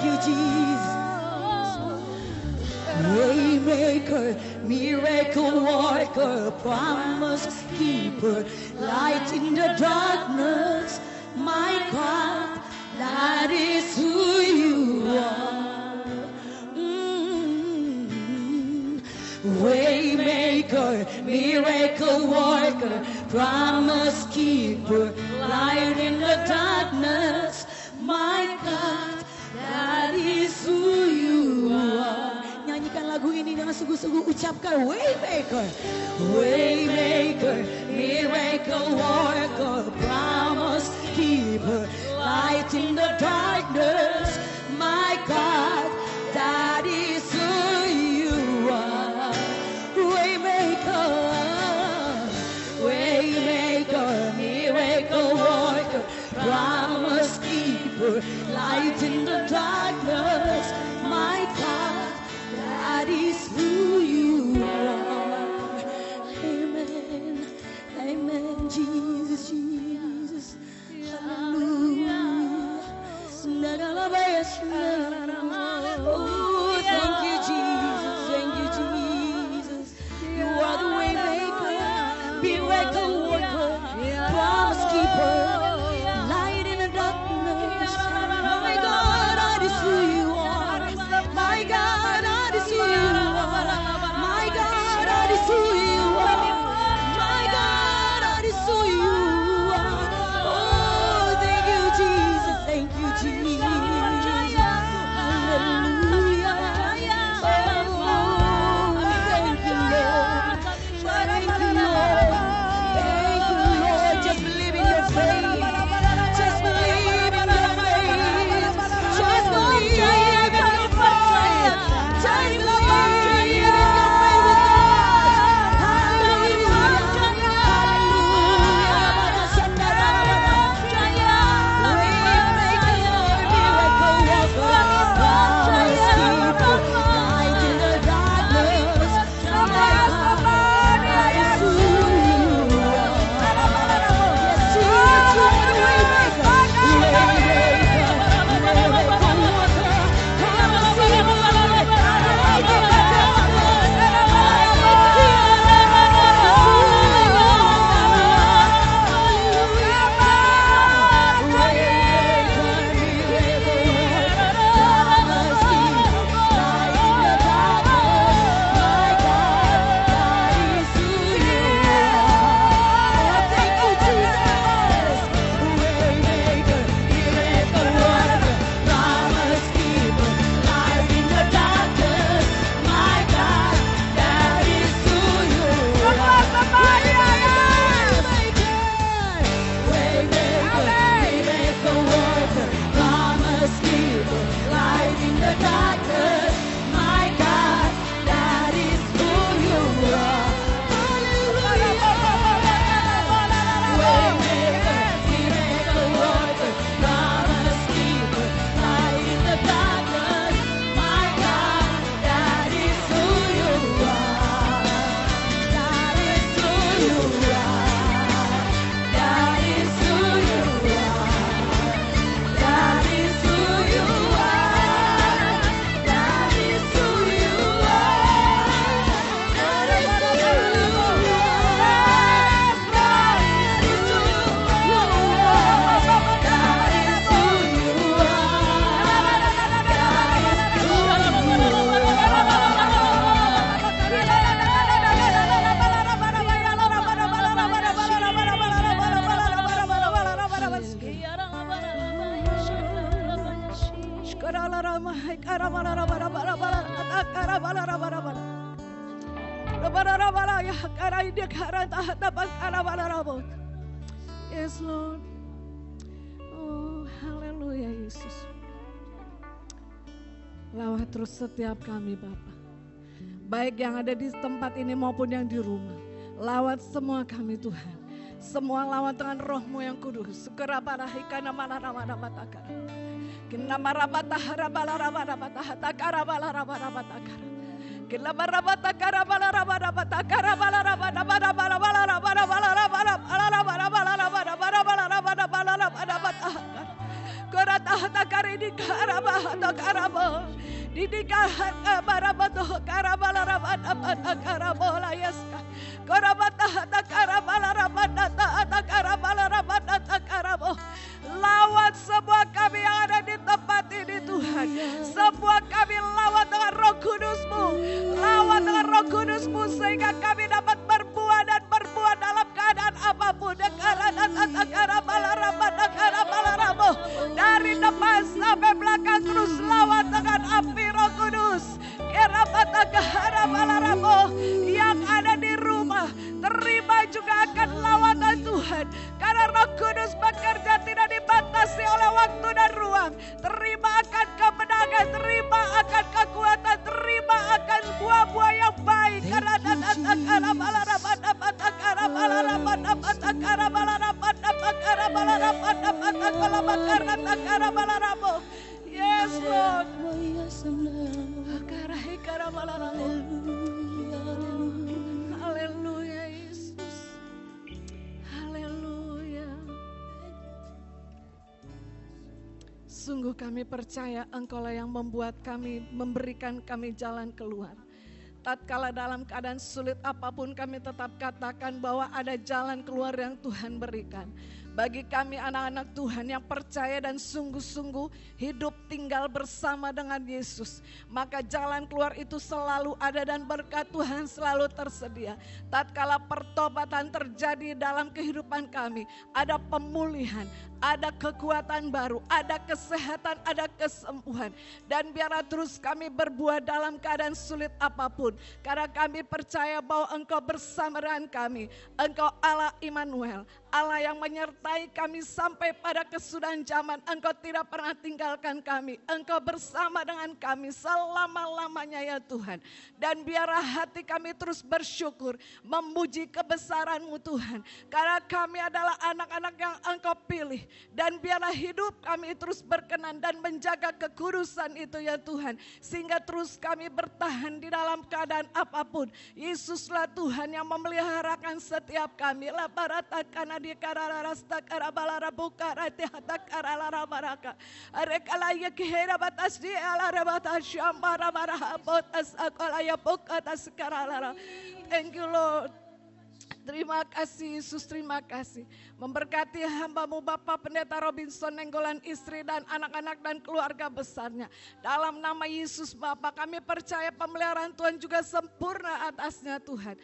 you, Jesus. Waymaker, miracle worker, promise keeper, light in the darkness. My God, that is who you are. Waymaker, miracle worker, promise keeper, light in the darkness. My God, that is who you are. Nyanyikan lagu ini dengan sungguh-sungguh, ucapkan Waymaker, Waymaker, miracle worker, promise keeper, light in the darkness. My God, that is who you are. Waymaker, Waymaker, miracle worker, promise keeper, light in the darkness. My God, that is who you are. Amen, amen, Jesus, Jesus. Hallelujah. Oh, thank you, Jesus. Thank you, Jesus. You are the way maker, miracle worker, promise keeper, light in the darkness. My God, that is who you are. My God, that is who you are. My God, that is who you are. My God, that is who you are. Oh, thank you, Jesus. Thank you, Jesus. Hallelujah. Oh, thank you, Lord. Thank you, Lord. Thank you, Lord. Just believe in your faith. Just believe in your faith. Just believe in your faith. Just believe in your faith with God. Yes, Lord. Oh, haleluya Yesus. Lawat terus setiap kami Bapa. Baik yang ada di tempat ini maupun yang di rumah. Lawat semua kami Tuhan. Semua lawat dengan roh-Mu yang kudus. Sekerabarahikana manaramadamatakara. Koratahata karidi karabahata karabo. Didikahata barabato karabalarabata pada karabola yaska. Korabatahata karabalarabata karabalarabata karabo. Lawan semua kami yang ada di tempat ini Tuhan. Semua kami lawan dengan Roh Kudus-Mu. Lawan dengan Roh Kudus-Mu sehingga kami dapat berbuah dan berbuah dalam keadaan apapun. Dari depan sampai belakang terus lawan dengan api Roh Kudus. Yang ada di rumah terima juga akan lawatan Tuhan. Karena Roh Kudus bekerja tidak dibatasi oleh waktu dan ruang. Terima akan kemenangan, terima akan kekuatan, terima akan buah-buah yang baik. Yes Lord. Haleluya Yesus. Haleluya. Sungguh kami percaya Engkaulah yang membuat kami, memberikan kami jalan keluar. Tatkala dalam keadaan sulit apapun kami tetap katakan bahwa ada jalan keluar yang Tuhan berikan. Bagi kami anak-anak Tuhan yang percaya dan sungguh-sungguh hidup tinggal bersama dengan Yesus. Maka jalan keluar itu selalu ada dan berkat Tuhan selalu tersedia. Tatkala pertobatan terjadi dalam kehidupan kami, ada pemulihan, ada kekuatan baru, ada kesehatan, ada kesembuhan. Dan biarlah terus kami berbuah dalam keadaan sulit apapun. Karena kami percaya bahwa Engkau bersama dengan kami. Engkau Allah Immanuel, Allah yang menyertai kami sampai pada kesudahan zaman. Engkau tidak pernah tinggalkan kami. Engkau bersama dengan kami selama-lamanya ya Tuhan. Dan biarlah hati kami terus bersyukur, memuji kebesaran-Mu Tuhan. Karena kami adalah anak-anak yang Engkau pilih. Dan biarlah hidup kami terus berkenan dan menjaga kekudusan itu ya Tuhan. Sehingga terus kami bertahan di dalam keadaan apapun. Yesuslah Tuhan yang memeliharakan setiap kami. Labaratakan di kararasta karabalara bukara tehata karalara baraka. Arekalaya kihera batas di alara batas syambara baraha botas akalaya bukatas karalara. Thank you Lord. Terima kasih Yesus, terima kasih. Memberkati hamba-Mu Bapak Pendeta Robinson Nenggolan, istri dan anak-anak dan keluarga besarnya. Dalam nama Yesus Bapak, kami percaya pemeliharaan Tuhan juga sempurna atasnya Tuhan.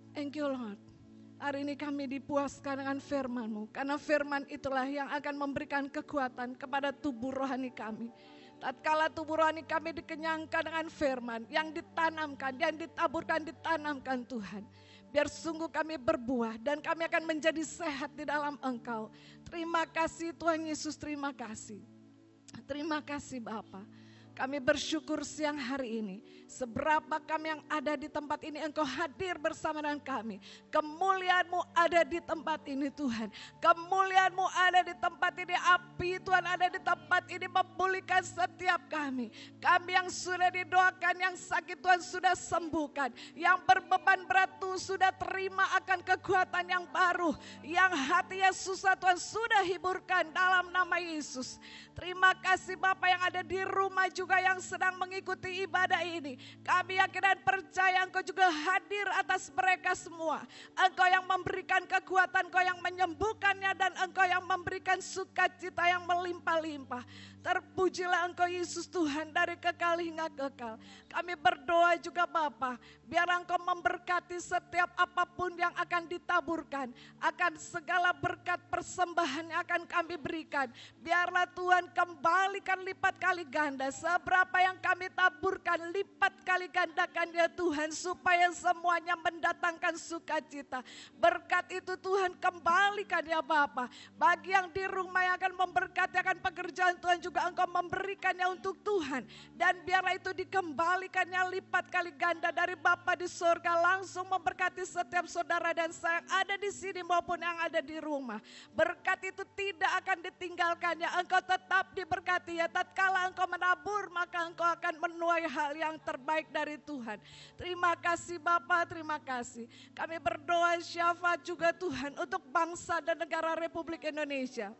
Thank you Lord. Hari ini kami dipuaskan dengan firman-Mu. Karena firman itulah yang akan memberikan kekuatan kepada tubuh rohani kami. Tatkala tubuh rohani kami dikenyangkan dengan firman yang ditanamkan, yang ditaburkan, ditanamkan Tuhan. Biar sungguh kami berbuah dan kami akan menjadi sehat di dalam Engkau. Terima kasih Tuhan Yesus, terima kasih. Terima kasih Bapa. Kami bersyukur siang hari ini. Seberapa kami yang ada di tempat ini, Engkau hadir bersama dengan kami. Kemuliaan-Mu ada di tempat ini Tuhan. Kemuliaan-Mu ada di tempat ini. Api Tuhan ada di tempat ini memulihkan setiap kami. Kami yang sudah didoakan, yang sakit Tuhan sudah sembuhkan. Yang berbeban berat Tuhan sudah terima akan kekuatan yang baru. Yang hatinya susah Tuhan sudah hiburkan dalam nama Yesus. Terima kasih Bapak yang ada di rumah juga yang sedang mengikuti ibadah ini. Kami yakin dan percaya Engkau juga hadir atas mereka semua. Engkau yang memberikan kekuatan, Engkau yang menyembuhkannya dan Engkau yang memberikan sukacita yang melimpah-limpah. Terpujilah Engkau Yesus Tuhan dari kekal hingga kekal. Kami berdoa juga Bapa, biar Engkau memberkati setiap apapun yang akan ditaburkan. Akan segala berkat persembahan yang akan kami berikan. Biarlah Tuhan kembalikan lipat kali ganda. Seberapa yang kami taburkan lipat kali gandakan ya Tuhan. Supaya semuanya mendatangkan sukacita. Berkat itu Tuhan kembalikan ya Bapa. Bagi yang di rumah yang akan memberkati akan pekerjaan Tuhan juga Engkau memberikannya untuk Tuhan. Dan biarlah itu dikembalikannya lipat kali ganda dari Bapa di surga. Langsung memberkati setiap saudara dan saya yang ada di sini maupun yang ada di rumah. Berkat itu tidak akan ditinggalkannya. Engkau tetap diberkati ya. Tatkala engkau menabur maka engkau akan menuai hal yang terbaik dari Tuhan. Terima kasih Bapa, terima kasih. Kami berdoa syafaat juga Tuhan untuk bangsa dan negara Republik Indonesia.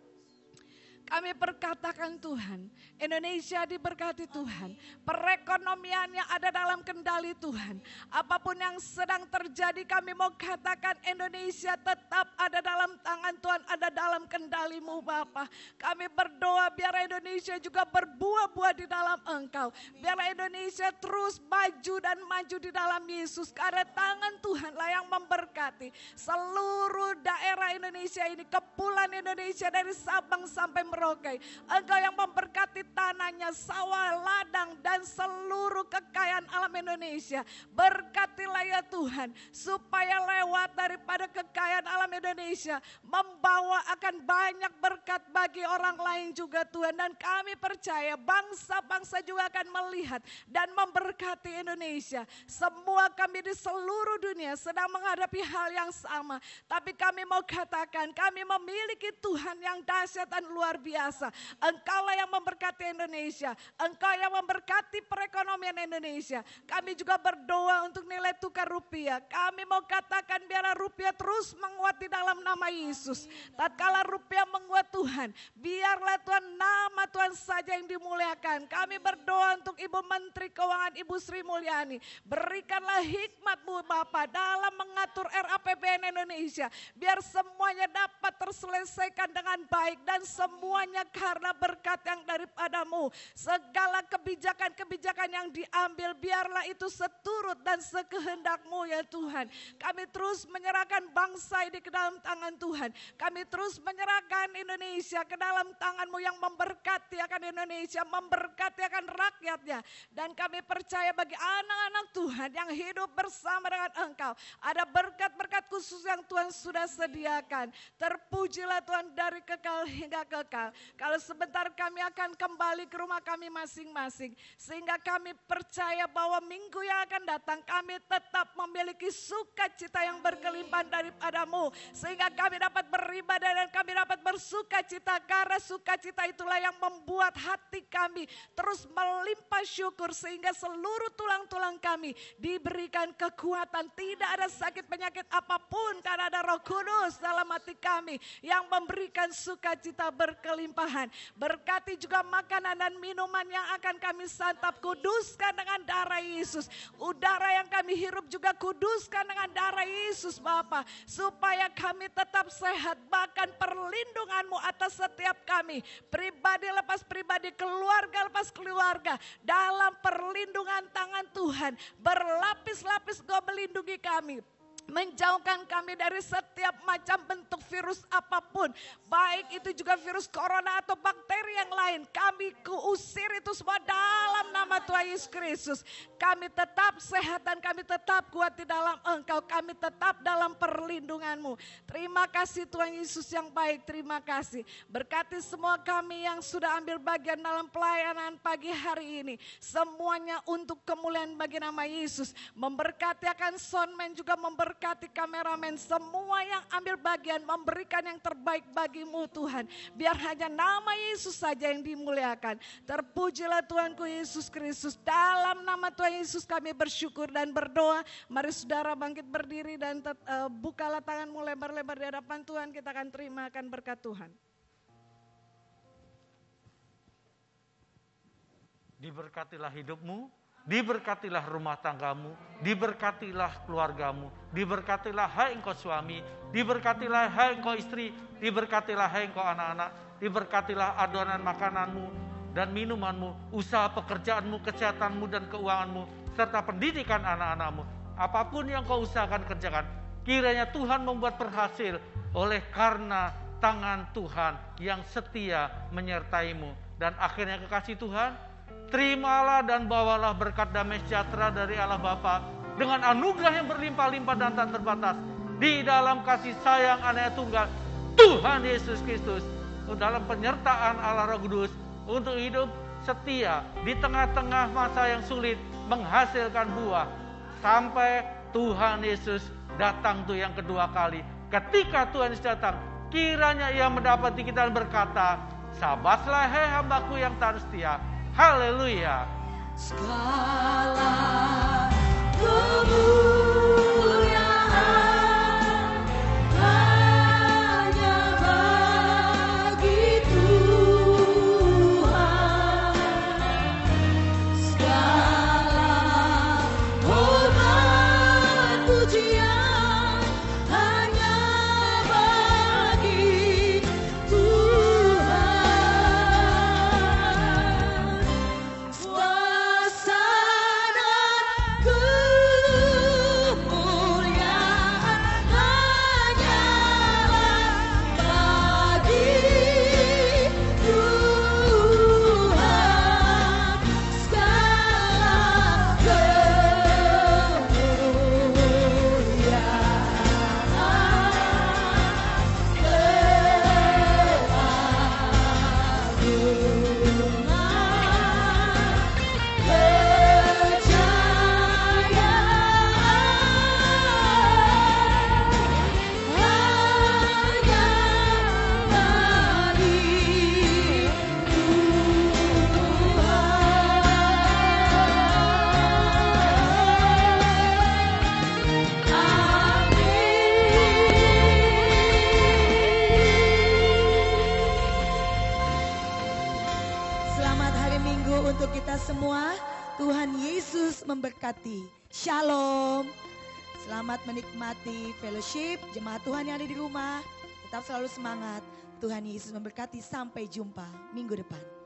Kami berkatakan Tuhan, Indonesia diberkati Tuhan. Perekonomiannya ada dalam kendali Tuhan. Apapun yang sedang terjadi kami mau katakan Indonesia tetap ada dalam tangan Tuhan, ada dalam kendali-Mu Bapa. Kami berdoa biar Indonesia juga berbuah-buah di dalam Engkau. Biarlah Indonesia terus maju dan maju di dalam Yesus. Karena tangan Tuhanlah yang memberkati seluruh daerah Indonesia ini. Kepulauan Indonesia dari Sabang sampai Merauke. Engkau yang memberkati tanahnya, sawah, ladang dan seluruh kekayaan alam Indonesia. Berkatilah ya Tuhan, supaya lewat daripada kekayaan alam Indonesia membawa akan banyak berkat bagi orang lain juga Tuhan. Dan kami percaya bangsa-bangsa juga akan melihat dan memberkati Indonesia. Semua kami di seluruh dunia sedang menghadapi hal yang sama. Tapi kami mau katakan kami memiliki Tuhan yang dahsyat dan luar biasa. Engkaulah yang memberkati Indonesia. Engkau yang memberkati perekonomian Indonesia. Kami juga berdoa untuk nilai tukar rupiah. Kami mau katakan biarlah rupiah terus menguat di dalam nama Yesus. Tatkala rupiah menguat Tuhan, biarlah Tuhan nama Tuhan saja yang dimuliakan. Kami berdoa untuk Ibu Menteri Keuangan Ibu Sri Mulyani. Berikanlah hikmat-Mu Bapa dalam mengatur RAPBN Indonesia. Biar semuanya dapat terselesaikan dengan baik dan semuanya karena berkat yang daripada-Mu. Segala kebijakan-kebijakan yang diambil biarlah itu seturut dan sekehendak-Mu ya Tuhan. Kami terus menyerahkan bangsa ini ke dalam tangan Tuhan. Kami terus menyerahkan Indonesia ke dalam tangan-Mu yang memberkati akan Indonesia, memberkati akan rakyatnya. Dan kami percaya bagi anak-anak Tuhan yang hidup bersama dengan Engkau, ada berkat-berkat khusus yang Tuhan sudah sediakan. Terpujilah Tuhan dari kekal hingga kekal. Kalau sebentar kami akan kembali ke rumah kami masing-masing. Sehingga kami percaya bahwa minggu yang akan datang kami tetap memiliki sukacita yang berkelimpahan daripada-Mu. Sehingga kami dapat beribadah dan kami dapat bersukacita. Karena sukacita itulah yang membuat hati kami terus melimpah syukur. Sehingga seluruh tulang-tulang kami diberikan kekuatan. Tidak ada sakit penyakit apapun karena ada Roh Kudus dalam hati kami yang memberikan sukacita berkelimpahan. Berkati juga makanan dan minuman yang akan kami santap, kuduskan dengan darah Yesus. Udara yang kami hirup juga kuduskan dengan darah Yesus Bapa, supaya kami tetap sehat. Bahkan perlindungan-Mu atas setiap kami, pribadi lepas pribadi, keluarga lepas keluarga, dalam perlindungan tangan Tuhan. Berlapis-lapis Kau melindungi kami, menjauhkan kami dari setiap macam bentuk virus apapun. Baik itu juga virus corona atau bakteri yang lain. Kami usir itu semua dalam nama Tuhan Yesus Kristus. Kami tetap sehat dan kami tetap kuat di dalam Engkau. Kami tetap dalam perlindungan-Mu. Terima kasih Tuhan Yesus yang baik. Terima kasih. Berkati semua kami yang sudah ambil bagian dalam pelayanan pagi hari ini. Semuanya untuk kemuliaan bagi nama Yesus. Memberkati akan soundman juga memberkati kameramen, semua yang ambil bagian memberikan yang terbaik bagi-Mu Tuhan. Biar hanya nama Yesus saja yang dimuliakan. Terpujilah Tuhanku Yesus Kristus. Dalam nama Tuhan Yesus kami bersyukur dan berdoa. Mari saudara bangkit berdiri dan bukalah tanganmu lebar-lebar di hadapan Tuhan. Kita akan terima akan berkat Tuhan. Diberkatilah hidupmu, diberkatilah rumah tanggamu, diberkatilah keluargamu, diberkatilah hai engkau suami, diberkatilah hai engkau istri, diberkatilah hai engkau anak-anak, diberkatilah adonan makananmu dan minumanmu, usaha pekerjaanmu, kesehatanmu dan keuanganmu, serta pendidikan anak-anakmu. Apapun yang kau usahakan kerjakan, kiranya Tuhan membuat berhasil oleh karena tangan Tuhan yang setia menyertaimu. Dan akhirnya kekasih Tuhan, terimalah dan bawalah berkat damai sejahtera dari Allah Bapa dengan anugerah yang berlimpah-limpah dan tak terbatas di dalam kasih sayang Anaknya tunggal Tuhan Yesus Kristus. dalam penyertaan Allah Roh Kudus untuk hidup setia di tengah-tengah masa yang sulit, menghasilkan buah sampai Tuhan Yesus datang tuh yang kedua kali. Ketika Tuhan Yesus datang, kiranya Ia mendapati kita dan berkata, sabatlah hai hambaku yang taat setia. Haleluya. Segala kemuliaan hanya bagi Tuhan. Segala hormat pujian hanya bagi Tuhan. Kuasa dan kemuliaan hanya bagi Tuhan. Segala Selamat hari Minggu untuk kita semua. Tuhan Yesus memberkati. Shalom. Selamat menikmati fellowship. Jemaat Tuhan yang ada di rumah, tetap selalu semangat. Tuhan Yesus memberkati. Sampai jumpa minggu depan.